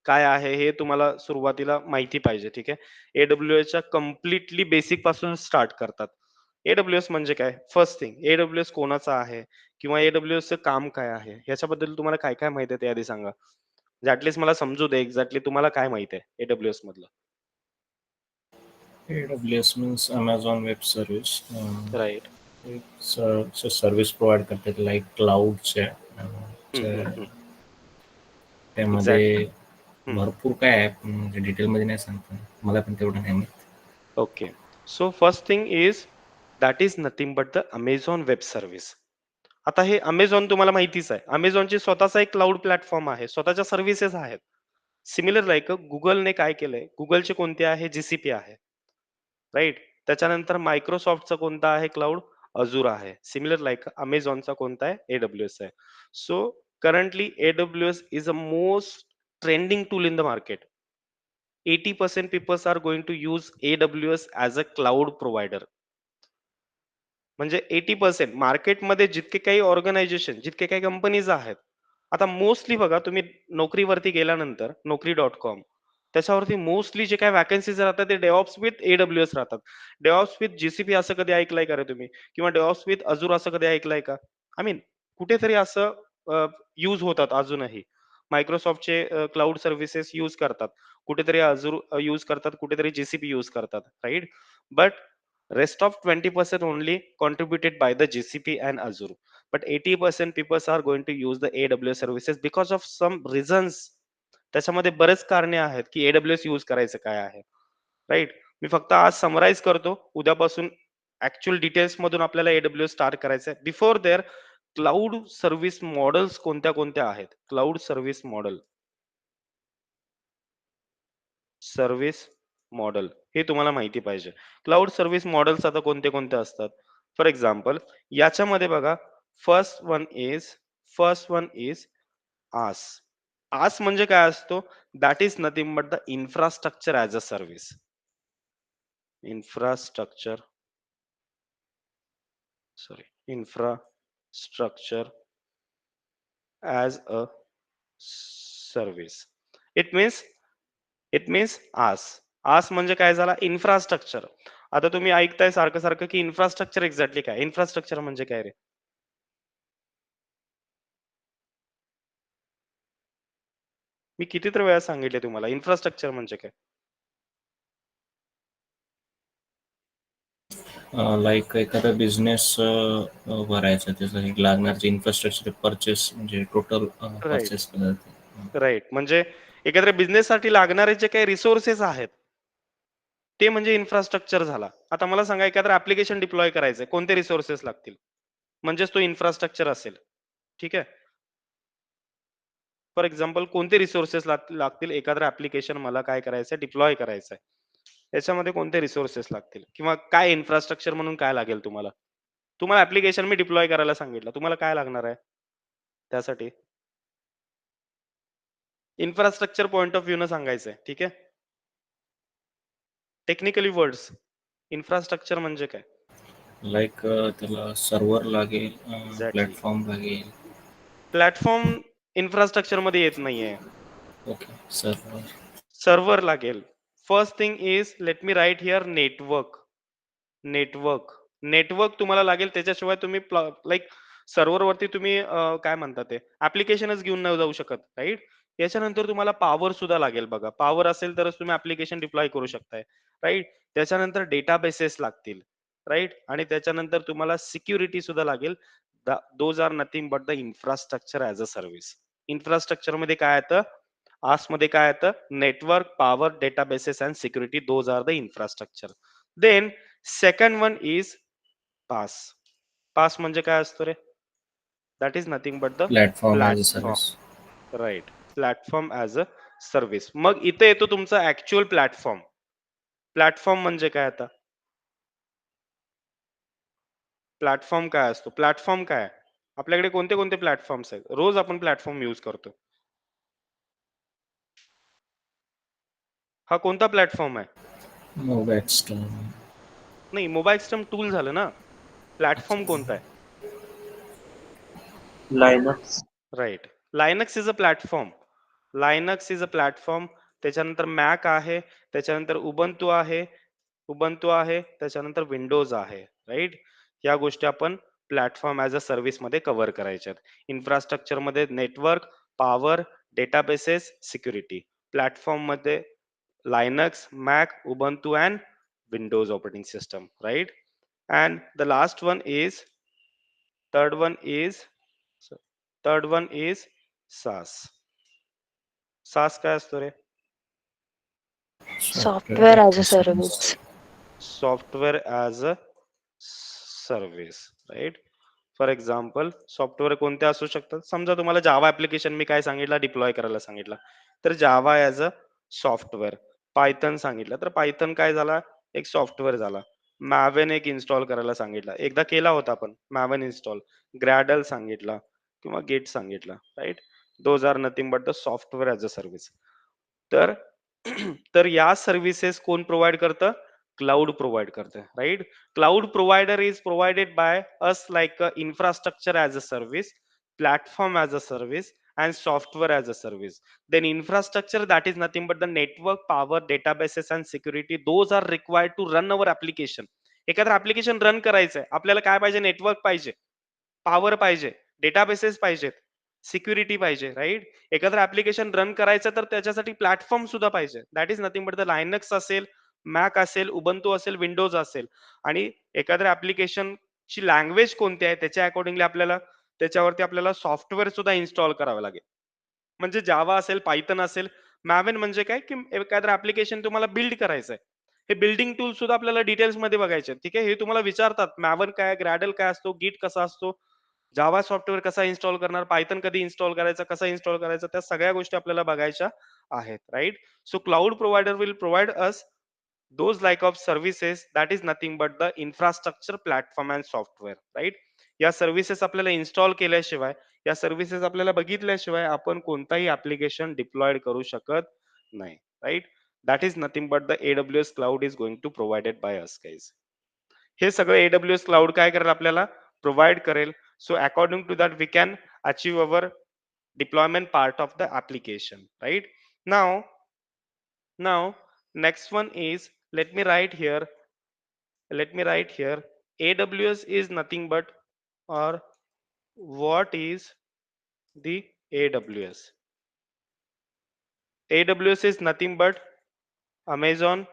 काय आहे हे तुम्हाला सुरुवातीला माहिती पाहिजे. ठीक आहे. AWSच्या कम्प्लिटली बेसिक पासून स्टार्ट करतात. AWS म्हणजे काय? फर्स्ट थिंग AWS कोणाचा आहे किंवा AWSचं काम काय आहे? याच्याबद्दल तुम्हाला काय काय माहिती आहे ते आधी सांगा. म्हणजे ऍटलीस्ट मला समजू दे एक्झॅक्टली तुम्हाला काय माहिती आहे AWS मधलं. AWS means Amazon web service. Right. Service provide करतात लाईक क्लाउडच्या. त्यामध्ये हम्म. भरपूर काय आहे, म्हणजे डिटेलमध्ये नाही सांगता मला पण तेवढं नाही माहित. Okay. So first thing is that is nothing but the Amazon web service. आता हे अमेझॉन तुम्हाला माहितीच आहे. अमेझॉनची स्वतःचा एक क्लाउड प्लॅटफॉर्म आहे. स्वतःच्या सर्व्हिसेस आहेत. सिमिलर लाईक गुगलने काय केलंय? गुगलचे कोणते आहे? GCP आहे. राइट. त्याच्यानंतर मायक्रोसॉफ्टचा कोणता आहे क्लाउड? अजूर आहे. सिमिलर लाईक अमेझॉनचा कोणता आहे? AWS आहे. So currently AWS is a most trending tool in the market. 80% people are going to use AWS as a cloud provider. म्हणजे 80% मार्केटमध्ये जितके काही ऑर्गनायझेशन, जितके काही कंपनीज आहेत, आता मोस्टली बघा तुम्ही नोकरीवरती गेल्यानंतर Naukri.com त्याच्यावरती मोस्टली जे काही वॅकन्सीज राहतात ते DevOps विथ AWS राहतात. DevOps विथ GCP असं कधी ऐकलंय का रे तुम्ही? किंवा DevOps विथ Azure असं कधी ऐकलंय का? आय मीन कुठेतरी असं यूज होतात अजूनही. मायक्रोसॉफ्टचे क्लाउड सर्व्हिसेस यूज करतात. कुठेतरी Azure यूज करतात, कुठेतरी GCP यूज करतात. Right. But rest of 20% only contributed by the GCP and Azure. But 80% people are going to use the AWS services because of some reasons. त्याच्यामध्ये बरेच कारणे आहेत की AWS यूज करायचं काय आहे. राइट. मी फक्त आज समराइज करतो. उद्यापासून ऍक्च्युअल डिटेल्स मधून आपल्याला AWS स्टार्ट करायचं आहे. Before there cloud service models कोणत्या कोणत्या आहेत? Cloud service model, service model हे तुम्हाला माहिती पाहिजे. क्लाउड सर्व्हिस मॉडेल्स आता कोणते कोणते असतात? फॉर एक्झाम्पल याच्यामध्ये बघा, फर्स्ट वन इज आस. आस म्हणजे काय असतो? That is nothing but the infrastructure as a service. Infrastructure as a service. It means आस म्हणजे काय झाला? इन्फ्रास्ट्रक्चर. आता तुम्ही ऐकताय सारखं सारखं की इन्फ्रास्ट्रक्चर एक्झॅक्टली काय? इन्फ्रास्ट्रक्चर म्हणजे काय रे? मी कितीतरी वेळा सांगितले तुम्हाला इन्फ्रास्ट्रक्चर म्हणजे काय? लाईक एखादा बिझनेस भरायचा, त्यासाठी लागणार जे इन्फ्रास्ट्रक्चर परचेस म्हणजे टोटल राइट. परचेस करतात. राइट. म्हणजे एखाद्या बिझनेस साठी लागणारे जे काही रिसोर्सेस आहेत ते म्हणजे इन्फ्रास्ट्रक्चर झाला. आता मला सांगा एखादं ऍप्लिकेशन डिप्लॉय करायचंय, कोणते रिसोर्सेस लागतील? म्हणजेच तो इन्फ्रास्ट्रक्चर असेल. ठीक आहे. फॉर एक्झाम्पल कोणते रिसोर्सेस लागतील? एखादं ऍप्लिकेशन मला काय करायचंय? डिप्लॉय करायचंय. याच्यामध्ये कोणते रिसोर्सेस लागतील किंवा काय इन्फ्रास्ट्रक्चर म्हणून काय लागेल तुम्हाला? तुम्हाला ऍप्लिकेशन मी डिप्लॉय करायला सांगितलं. तुम्हाला काय लागणार आहे त्यासाठी? इन्फ्रास्ट्रक्चर पॉइंट ऑफ व्ह्यू न सांगायचंय. ठीक आहे. टेक्निकली वर्ड्स इन्फ्रास्ट्रक्चर म्हणजे काय? लाईक त्याला सर्व्हर लागेल, एक्झॅक्टली. प्लॅटफॉर्म लागेल. प्लॅटफॉर्म इन्फ्रास्ट्रक्चर मध्ये येत नाहीये. Okay, server. सर्व्हर लागेल. First thing is let me write here network. Network तुम्हाला लागेल. त्याच्याशिवाय तुम्ही लाईक सर्व्हरवरती तुम्ही काय म्हणतात ते ऍप्लिकेशनच घेऊन नाही जाऊ शकत, राईट? याच्यानंतर तुम्हाला पॉवर सुद्धा लागेल बघा. पॉवर असेल तरच तुम्ही ऍप्लिकेशन डिप्लॉय करू शकताय, राईट? त्याच्यानंतर डेटाबेसेस लागतील, राईट? आणि त्याच्यानंतर तुम्हाला सिक्युरिटी सुद्धा लागेल. Those are nothing but the infrastructure as a service. Infrastructure मध्ये काय येतं? आस मध्ये काय येतं? Network, power, databases and security. Those are the infrastructure. Then second one is PaaS. PaaS म्हणजे काय असतो रे? That is nothing but the platform as a platform, service. Right? Platform as a service. मग इथे येतो तुमचा ऍक्च्युअल प्लॅटफॉर्म. प्लॅटफॉर्म म्हणजे काय आता? प्लॅटफॉर्म काय असतो? प्लॅटफॉर्म काय आहे? आपल्याकडे कोणते कोणते प्लॅटफॉर्म्स आहेत? रोज आपण प्लॅटफॉर्म यूज करतो. हा कोणता प्लॅटफॉर्म आहे? मोबॅक्सटॉम. नाही, मोबाईल सिस्टम टूल झालं ना. प्लॅटफॉर्म कोणता आहे? Linux. Right. Linux is a platform. Linux is a platform. त्याच्यानंतर मॅक आहे, त्याच्यानंतर उबंतू आहे, त्याच्यानंतर विंडोज आहे, राईट? या गोष्टी आपण प्लॅटफॉर्म ऍज अ सर्व्हिस मध्ये कव्हर करायच्यात. इन्फ्रास्ट्रक्चर मध्ये network, power, databases, security. Platform मध्ये Linux, Mac, Ubuntu and Windows operating system, right? And the last one is third one is third one is SaaS. SaaS काय असतो रे? Software as a service. Software as a service, right? For example software कोणते असू शकतात? समजा तुम्हाला Java application मी काय सांगितलं डिप्लॉय करायला सांगितलं, तर जावा ऍज अ सॉफ्टवेअर. पायथन सांगितलं तर पायथन काय झाला? एक सॉफ्टवेअर झाला. मॅवेन एक इन्स्टॉल करायला सांगितलं, एकदा केला होता आपण मॅवेन इन्स्टॉल. ग्रॅडल सांगितला किंवा गेट सांगितला, right? Those are nothing but the software as a service. तर तर या सर्व्हिसेस कोण प्रोव्हाइड करतं? क्लाउड प्रोव्हाइड करतं, right? Cloud provider is provided by us like infrastructure as a service, platform as a service, and software as a service. Then infrastructure, that is nothing but the network, power, databases and security. Those are required to run our application. एखादं application run करायचंय, आपल्याला काय पाहिजे? Network पाहिजे, power पाहिजे, databases पाहिजेत, security पाहिजे, right? एखादं ऍप्लिकेशन रन करायचं तर त्याच्यासाठी प्लॅटफॉर्म सुद्धा पाहिजे. That is nothing but the Linux असेल, मॅक असेल, उबंतू असेल, विंडोज असेल. आणि एखाद्या ऍप्लिकेशन ची लँग्वेज कोणती आहे त्याच्या अकॉर्डिंगली आपल्याला त्याच्यावरती आपल्याला सॉफ्टवेअर सुद्धा इन्स्टॉल करावं लागेल. म्हणजे जावा असेल, पायथन असेल. मॅवेन म्हणजे काय की एखादं ऍप्लिकेशन तुम्हाला बिल्ड करायचंय, हे बिल्डिंग टूल सुद्धा आपल्याला डिटेल्स मध्ये बघायचे, ठीक आहे? हे तुम्हाला विचारतात मॅवेन काय, ग्रॅडल काय असतो, गिट कसा असतो, जावा सॉफ्टवेअर कसा इन्स्टॉल करणार, पायथन कधी इन्स्टॉल करायचा, कसा इन्स्टॉल करायचा, त्या सगळ्या गोष्टी आपल्याला बघायच्या आहेत, right? So cloud provider will provide us those like of services, that is nothing but the infrastructure, platform and software, right? या सर्व्हिसेस आपल्याला इन्स्टॉल केल्याशिवाय, या सर्व्हिसेस आपल्याला बघितल्याशिवाय आपण कोणताही ऍप्लिकेशन डिप्लॉयड करू शकत नाही, right? That is nothing but the AWS cloud is going to provided by us guys. हे सगळं AWS क्लाउड काय करेल? आपल्याला प्रोव्हाइड करेल. So according to that we can achieve our deployment part of the application, right? Now next one is, let me write here, AWS is nothing but, or what is the AWS? AWS is nothing but Amazon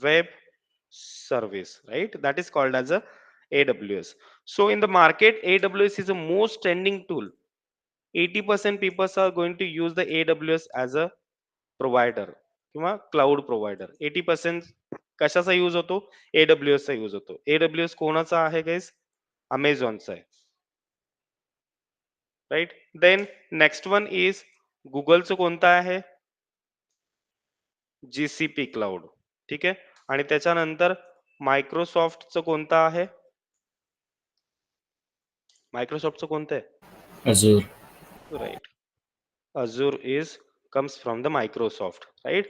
Web Service, right? That is called as a AWS. So in the market, AWS is the most trending tool. 80% people are going to use the AWS as a provider किंवा cloud provider. 80% कशाचा use होतो? AWS चा use होतो. AWS कोणाचा आहे guys? अमेझॉनचा आहे, right? Then next one is गुगलचं कोणतं आहे? GCP क्लाउड, ठीक आहे? आणि त्याच्यानंतर मायक्रोसॉफ्टचं कोणतं आहे? मायक्रोसॉफ्टचं कोणतं आहे? Azure. Right. Azure is comes from the Microsoft, right?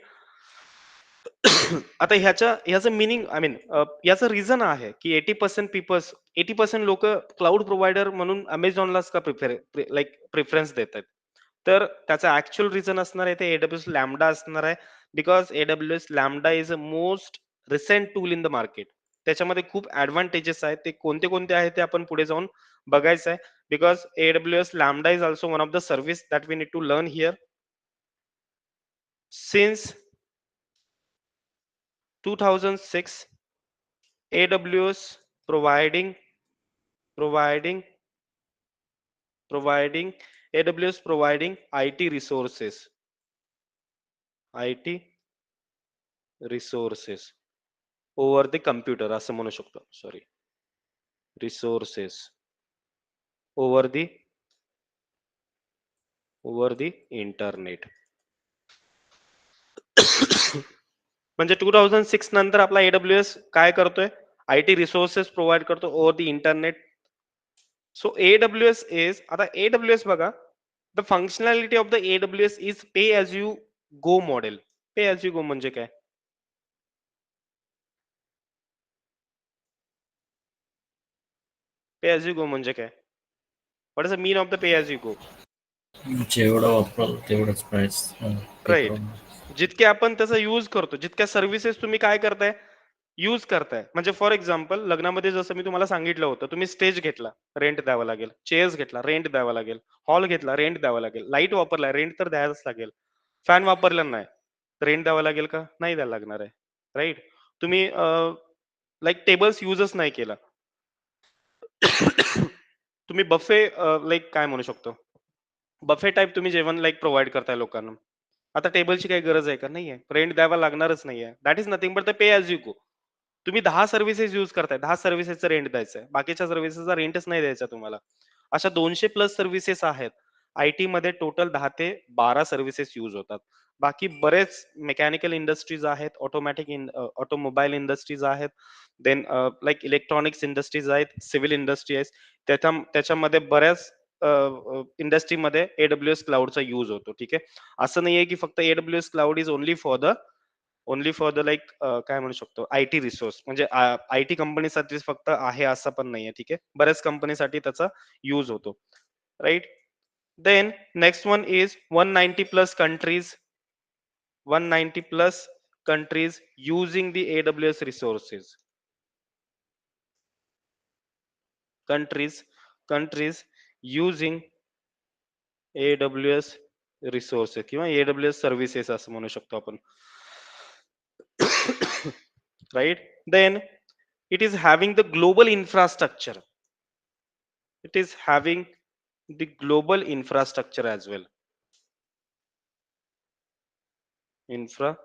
आता ह्याचं मिनिंग आय मीन याचं रिझन आहे की 80% लोक क्लाउड प्रोव्हायडर म्हणून अमेझॉनलाच का प्रिफरन्स देत आहेत. तर त्याचा ऍक्च्युअल रिझन असणार आहे ते AWS लॅम्बडा असणार आहे. Because AWS lambda is a most recent tool in the market. त्याच्यामध्ये खूप ऍडव्हान्टेजेस आहेत. ते कोणते कोणते आहेत ते आपण पुढे जाऊन बघायचं आहे. Because AWS Lambda is also one of the service that we need to learn here. Since 2006, AWS providing AWS providing IT resources over the computer असं म्हणू शकतो. Sorry, resources over the internet. म्हणजे 2006 नंतर आपला AWS काय करतोय, IT resources provide करतो over the internet. So AWS is, आता AWS बघा, the functionality of the AWS is pay as you go model. Pay as you go म्हणजे काय? पे एज यू गो म्हणजे काय? What is the mean of the pay as you go? जेवढं वापराल तेवढंच price right. जितके आपण त्याचा यूज करतो, जितक्या सर्व्हिसेस तुम्ही काय करताय, यूज करताय. म्हणजे फॉर एक्झाम्पल लग्नामध्ये जसं मी तुम्हाला सांगितलं होतं, तुम्ही स्टेज घेतला, रेंट द्यावं लागेल. चेअर्स घेतला, रेंट द्यावं लागेल. हॉल घेतला, रेंट द्यावं लागेल. लाईट वापरला, रेंट तर द्यायलाच लागेल. फॅन वापरला नाही, रेंट द्यावं लागेल का? नाही द्यायला लागणार आहे. राईट. तुम्ही लाईक टेबल्स युजच नाही केला. तुम्ही बफे लाईक काय म्हणू शकतो, बफे टाईप तुम्ही जेवण लाईक प्रोव्हाइड करताय लोकांना. आता टेबलची काही गरज आहे का? नाहीये. रेंट द्यावा लागणारच नाहीये. That is nothing but the pay as you go. तुम्ही 10 सर्व्हिसेस यूज करताय, 10 सर्व्हिसेसचं रेंट द्यायचंय. बाकीच्या सर्व्हिसेसचा रेंटच नाही द्यायचा तुम्हाला. अशा 200 प्लस सर्व्हिसेस आहेत. आयटी मध्ये टोटल 10 ते 12 सर्व्हिसेस यूज होतात. बाकी बरेच मेकॅनिकल इंडस्ट्रीज आहेत, ऑटोमोबाईल इंडस्ट्रीज आहेत, देन लाईक इलेक्ट्रॉनिक्स इंडस्ट्रीज आहेत, सिव्हिल इंडस्ट्री आहे. त्याच्यामध्ये बऱ्याच इंडस्ट्रीमध्ये AWS क्लाउडचा यूज होतो. ठीक आहे. असं नाहीये की फक्त AWS cloud is only for the like काय म्हणू शकतो, आयटी रिसोर्स म्हणजे आयटी कंपनीसाठी फक्त आहे असं पण नाहीये. ठीक आहे. बऱ्याच कंपनीसाठी त्याचा यूज होतो. Right. Then next one is 190 plus countries 190 plus countries using the AWS resources. Countries using AWS resources किंवा AWS services असं म्हणू शकतो आपण. Right. Then it is having the global infrastructure. It is having the global infrastructure as well. Infrastructure.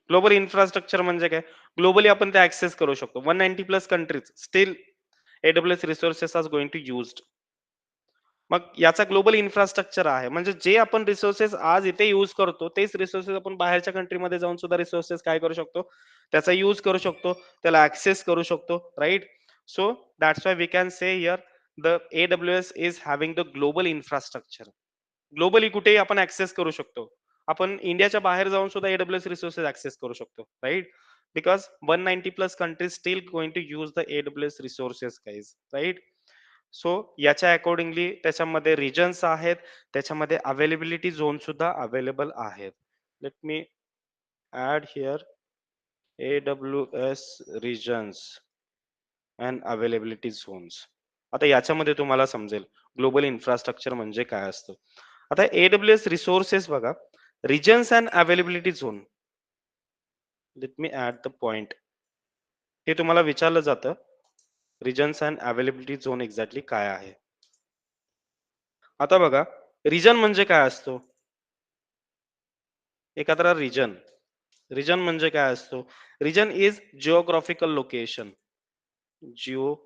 Global infrastructure म्हणजे काय? Globally आपण ते access करू शकतो. 190 plus countries still AWS resources are going to used. मग याचा ग्लोबल इन्फ्रास्ट्रक्चर आहे. म्हणजे जे आपण रिसोर्सेस आज इथे युज करतो, तेच रिसोर्सेस आपण बाहेरच्या कंट्रीमध्ये जाऊन सुद्धा रिसोर्सेस काय करू शकतो, त्याचा यूज करू शकतो, त्याला ऍक्सेस करू शकतो. Right. So that's why we can say here the AWS is having the global infrastructure. Globally कुठेही आपण ऍक्सेस करू शकतो. आपण इंडियाच्या बाहेर जाऊन सुद्धा AWS रिसोर्सेस ऍक्सेस करू शकतो. Right. Because 190 plus countries still going to use the AWS resources guys. Right. So याच्या अकॉर्डिंगली त्याच्यामध्ये रिजन्स आहेत, त्याच्यामध्ये अवेलेबिलिटी झोन सुद्धा अवेलेबल आहेत. Let me add here AWS regions and availability zones. आता याच्यामध्ये तुम्हाला समजेल ग्लोबल इन्फ्रास्ट्रक्चर म्हणजे काय असतं. आता AWS रिसोर्सेस बघा, regions and availability zone. Let me add the point. हे तुम्हाला विचारलं जातं, regions and availability zone exactly काय आहे. आता बघा, रिजन म्हणजे काय असतो, एखादा रिजन म्हणजे काय असतो. Region is geographical location. Geographical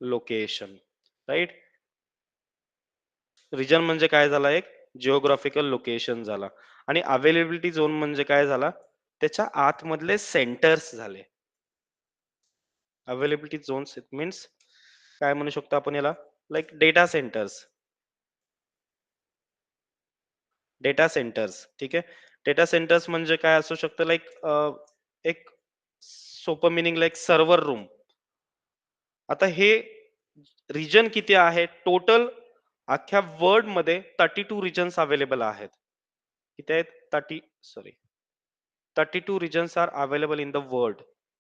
location. Right. Region म्हणजे काय झाला, एक जिओग्राफिकल लोकेशन झाला. आणि अवेलेबिलिटी झोन म्हणजे काय झाला, त्याच्या आतमधले सेंटर्स झाले. अवेलेबिलिटी झोन्स इट मीन्स काय म्हणू शकतो आपण याला, like data centres. Data centres. ठीक आहे. डेटा सेंटर्स म्हणजे काय असू शकतं, लाईक एक सोपं मिनिंग लाईक सर्व्हर रूम. आता हे रिजन किती आहे टोटल, अख्ख्या वर्ल्ड मध्ये 32 रिजन्स अवेलेबल आहेत. किती आहेत 32 regions are available in the world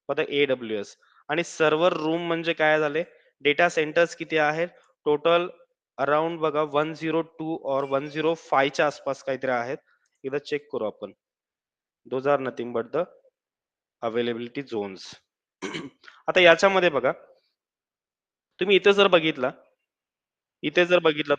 for the AWS. आणि सर्व्हर रूम म्हणजे काय झाले, डेटा सेंटर्स किती आहेत टोटल, अराउंड बघा 102 और 105 च्या आसपास काहीतरी आहेत. एकदा चेक करू आपण. Those are nothing but the availability zones. आता याच्यामध्ये बघा, तुम्ही इथे जर बघितला,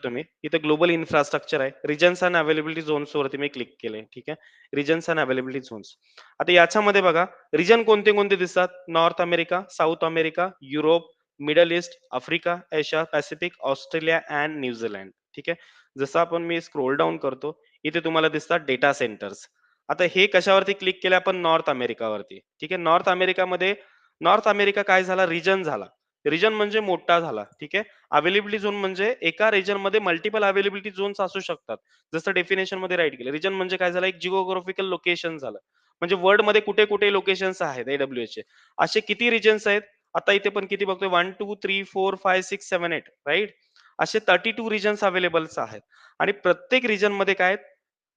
तुम्ही इथे ग्लोबल इन्फ्रास्ट्रक्चर आहे, रिजन्स अँड अवेलेबिलिटी झोन्स वरती मी क्लिक केलंय. ठीक आहे, रिजन्स अँड अवेलेबिलिटी झोन्स. आता याच्यामध्ये बघा रिजन कोणते कोणते दिसतात, north America, south America, Europe, middle east, Africa, Asia Pacific, Australia and New Zealand. ठीक आहे, जसं आपण मी स्क्रोल डाऊन करतो, इथे तुम्हाला दिसतात डेटा सेंटर्स. आता हे कशावरती क्लिक केलं आपण, नॉर्थ अमेरिकावरती. ठीक आहे, नॉर्थ अमेरिका काय झाला, रिजन झाला. रिजन म्हणजे मोठा झाला. ठीक आहे, अवेलेबिलिटी झोन म्हणजे एका रिजन मध्ये मल्टिपल अवेलेबिलिटी झोन्स असू शकतात. जसं डेफिनेशन मध्ये राईट केलं, रिजन म्हणजे काय झालं, एक जिओग्राफिकल लोकेशन झालं. म्हणजे वर्ल्ड मध्ये कुठे कुठे लोकेशन्स आहेत AWS चे. असे किती रिजन्स आहेत, आता इथे पण किती बघतोय, 1 2 3 4 5 6 7 8 राईट. असे 32 रिजन्स अवेलेबल्स आहेत. आणि प्रत्येक रिजन मध्ये काय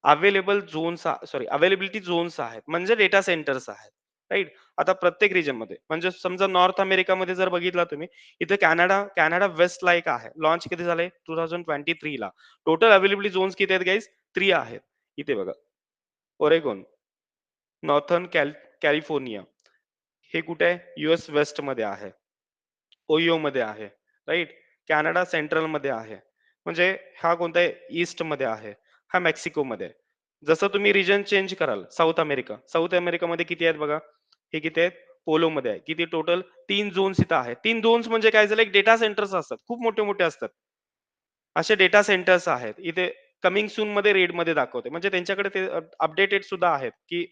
अवेलेबिलिटी झोन्स आहेत, म्हणजे डेटा सेंटर्स आहेत. राईट. आता प्रत्येक रिजन मध्ये म्हणजे समजा नॉर्थ अमेरिकामध्ये जर बघितला तुम्ही, इथे कॅनडा वेस्टला एक आहे, लॉन्च किती झालंय 2023 ला. टोटल अवेलेबिलिटी झोन्स किती आहेत गाईज, 3 आहेत. इथे बघा, ओरेगॉन, नॉर्थर्न कॅलिफोर्निया, हे कुठे आहे, US वेस्ट मध्ये आहे, ओयो मध्ये आहे. राईट. कॅनडा सेंट्रल मध्ये आहे, म्हणजे हा कोणता आहे, ईस्ट मध्ये आहे, हा मेक्सिको मध्ये आहे. जसं तुम्ही रिजन चेंज कराल, साऊथ अमेरिकामध्ये किती आहेत बघा, हे किती आहेत, पोलो मध्ये आहे. किती टोटल, 3 झोन्स इथं आहेत. 3 झोन्स म्हणजे काय झालं, एक डेटा सेंटर्स असतात, खूप मोठे मोठे असतात. असे डेटा सेंटर्स आहेत. इथे कमिंग सून मध्ये रेड मध्ये दाखवते, म्हणजे त्यांच्याकडे ते अपडेटेड सुद्धा आहेत की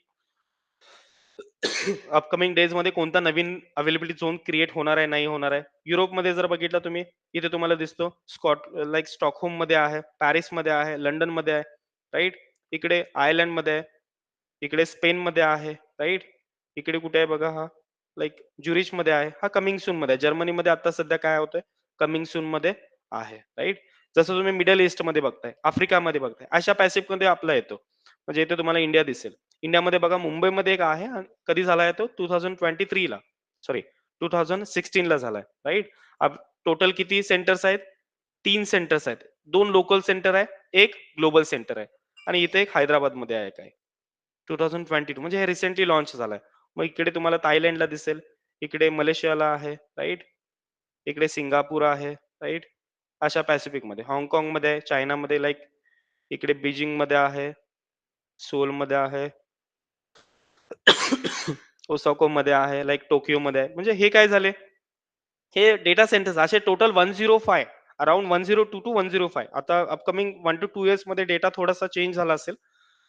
अपकमिंग डेज मध्ये कोणता नवीन अवेलेबिलिटी झोन क्रिएट होणार आहे, नाही होणार आहे. युरोपमध्ये जर बघितलं तुम्ही, इथे तुम्हाला दिसतो स्टॉकहोम मध्ये आहे, पॅरिस मध्ये आहे, लंडन मध्ये आहे. राईट. इकडे आयर्लंड मध्ये आहे, इकडे स्पेन मध्ये आहे. राईट. इकडे कुठे आहे बघा, हा ज्युरिच मध्ये आहे, हा कमिंग सून मध्ये आहे. जर्मनीमध्ये आता सध्या काय होतंय, कमिंग सून मध्ये आहे. राईट. जसं तुम्ही मिडल ईस्ट मध्ये बघताय, आफ्रिकामध्ये बघताय, अशा पॅसिफिक मध्ये आपला येतो. म्हणजे इथे तुम्हाला इंडिया दिसेल. इंडियामध्ये बघा मुंबईमध्ये एक आहे, आणि कधी झालाय तो 2023 ला, सॉरी 2016 ला झालाय. राईट. टोटल किती सेंटर्स आहेत, 3 सेंटर्स आहेत. 2 लोकल सेंटर आहे, एक ग्लोबल सेंटर आहे. आणि इथे एक हैदराबाद मध्ये आहे काय, 2022 म्हणजे हे रिसेंटली लॉन्च झालाय. मग इकडे तुम्हाला थायलंडला दिसेल, इकडे मलेशियाला आहे. राईट. इकडे सिंगापूर आहे. राईट. अशा पॅसिफिक मध्ये, हाँगकाँग मध्ये आहे, चायनामध्ये इकडे बीजिंग मध्ये आहे, सोल मध्ये आहे, ओसाको मध्ये आहे, टोकियो मध्ये आहे. म्हणजे हे काय झाले, हे डेटा सेंटर्स असे टोटल 105, अराउंड 102 टू 105. आता अपकमिंग 1 टू 2 इयर्स मध्ये डेटा थोडासा चेंज झाला असेल,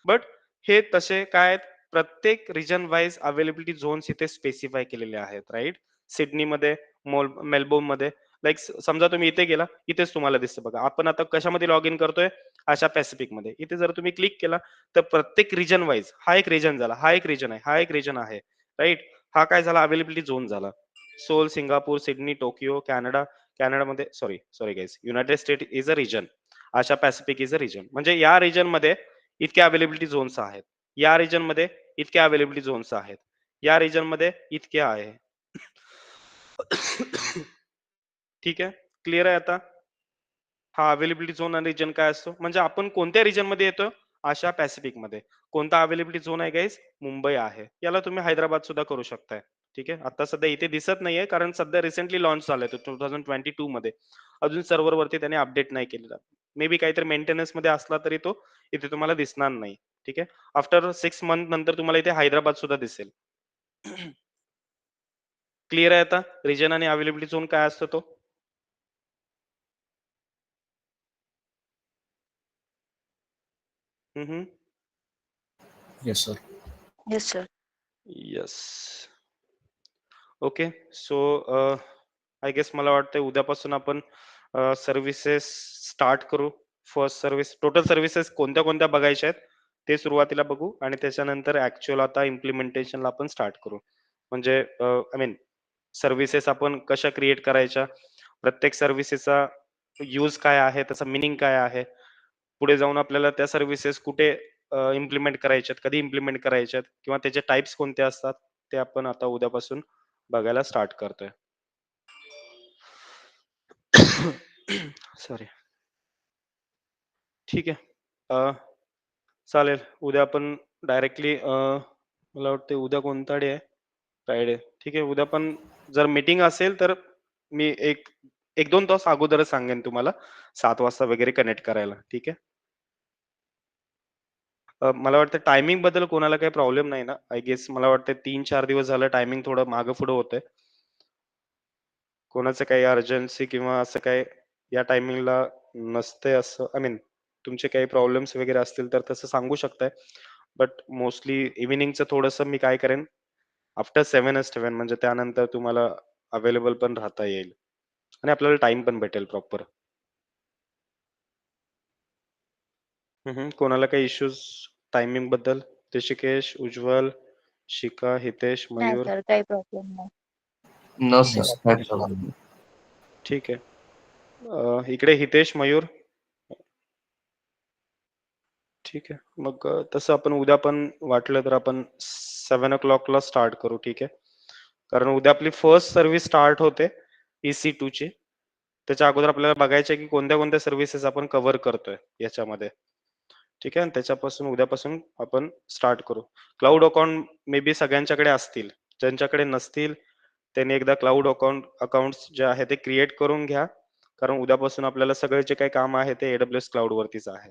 बट हे तसे काय आहेत, प्रत्येक रिजन वाईज अवेलेबिलिटी झोन्स इथे स्पेसिफाय केलेले आहेत. राईट. सिडनीमध्ये, मेलबोर्नमध्ये, समजा तुम्ही इथे गेला, इथेच तुम्हाला दिसतं बघा. आपण आता कशामध्ये लॉग इन करतोय, अशा पॅसिफिक मध्ये. इथे जर तुम्ही क्लिक केला, तर प्रत्येक रिजन वाईज, हा एक रिजन झाला, हा एक रिजन आहे, हा एक रिजन आहे. राईट. हा काय झाला, अवेलेबिलिटी झोन झाला. सोल, सिंगापूर, सिडनी, टोकियो, कॅनडामध्ये, sorry guys, United state is a reason, Asia Pacific is a reason. म्हणजे या रिजन मध्ये इतके अवेलेबिलिटी झोन्स आहेत, या रिजन मध्ये इतके अवेलेबिलिटी झोन्स आहेत, या रिजन मध्ये इतके आहे. ठीक आहे, क्लिअर आहे आता. हा अवेलेबिलिटी झोन आणि रिजन काय असतो, म्हणजे आपण कोणत्या रिजन मध्ये येतो, आशिया पॅसिफिक मध्ये. कोणता अवेलेबिलिटी झोन आहे गाईज, मुंबई आहे. याला तुम्ही हैदराबाद सुद्धा करू शकताय. ठीक आहे, आता सध्या इथे दिसत नाहीये, कारण सध्या रिसेंटली लॉन्च झालाय तो 2022 मध्ये. अजून सर्व्हर वरती त्याने अपडेट नाही केलेला. मे बी काहीतरी मेंटेनन्स मध्ये असला तरी तो इथे तुम्हाला दिसणार नाही. ठीक आहे, आफ्टर 6 मंथ नंतर तुम्हाला इथे हैदराबाद सुद्धा दिसेल. क्लिअर आहे आता, रिजन आणि अवेलेबिलिटी झोन काय असतो तो. Yes sir. Yes sir. Yes. Okay. So I guess मला वाटतंय उद्यापासून आपण सर्व्हिसेस स्टार्ट करू. फर्स्ट सर्व्हिस, टोटल सर्व्हिसेस कोणत्या कोणत्या बघायच्या आहेत ते सुरुवातीला बघू, आणि त्याच्यानंतर ऍक्च्युअल आता इम्प्लिमेंटेशनला आपण स्टार्ट करू. म्हणजे आय मीन सर्व्हिसेस आपण कशा क्रिएट करायच्या, प्रत्येक सर्व्हिसेसचा यूज काय आहे, त्याचा मिनिंग काय आहे, पुढे जाऊन आपल्याला त्या सर्व्हिसेस कुठे इम्प्लिमेंट करायच्यात, कधी इम्प्लिमेंट करायच्यात किंवा त्याचे टाइप्स कोणते असतात ते आपण आता उद्यापासून बघायला स्टार्ट करतोय. सॉरी. ठीक आहे. चालेल. उद्या आपण डायरेक्टली मला वाटतं उद्या कोणता डे आहे? फ्रायडे. ठीक आहे. उद्या पण जर मीटिंग असेल तर मी 1-2 तास अगोदरच सांगेन तुम्हाला 7 वाजता वगैरे कनेक्ट करायला. ठीक आहे. मला वाटतं टायमिंग बद्दल कोणाला काही प्रॉब्लेम नाही ना? आय गेस मला वाटतं 3-4 दिवस झालं टायमिंग थोडं मागं-पुढं होतंय. कोणाचं काही अर्जन्सी किंवा असं काही या टायमिंगला नसतंय असं आय मीन तुमचे काही प्रॉब्लेम्स वगैरे असतील तर तसं सांगू शकताय. बट मोस्टली इव्हनिंगचं थोडंसं मी काय करेन आफ्टर 7च ठेवेन म्हणजे त्यानंतर तुम्हाला अवेलेबल पण राहता येईल आणि आपल्याला टाईम पण भेटेल प्रॉपर. कोणाला काही इश्यूज टायमिंग बद्दल? ऋषिकेश, उज्ज्वल, शिखा, हितेश, नाही मयूर. सर काही प्रॉब्लेम नाही. No, sir. No problem. ठीक आहे. इकडे हितेश, मयूर. ठीक आहे. मग तसं आपण उद्या पण वाटलं तर आपण 7:00 ला स्टार्ट करू. ठीक आहे. कारण उद्या आपली फर्स्ट सर्व्हिस स्टार्ट होते EC2 ची. त्याच्या अगोदर आपल्याला बघायचं आहे की कोणत्या-कोणत्या सर्व्हिसेस आपण कव्हर करतोय याच्यामध्ये. ठीक आहे. आणि त्याच्यापासून उद्यापासून आपण स्टार्ट करू. क्लाउड अकाउंट मे बी सगळ्यांच्याकडे असतील. ज्यांच्याकडे नसतील त्यांनी एकदा क्लाउड अकाउंट्स जे आहे ते क्रिएट करून घ्या. कारण उद्यापासून आपल्याला सगळे जे काही काम आहे ते AWS क्लाउड वरतीच आहे.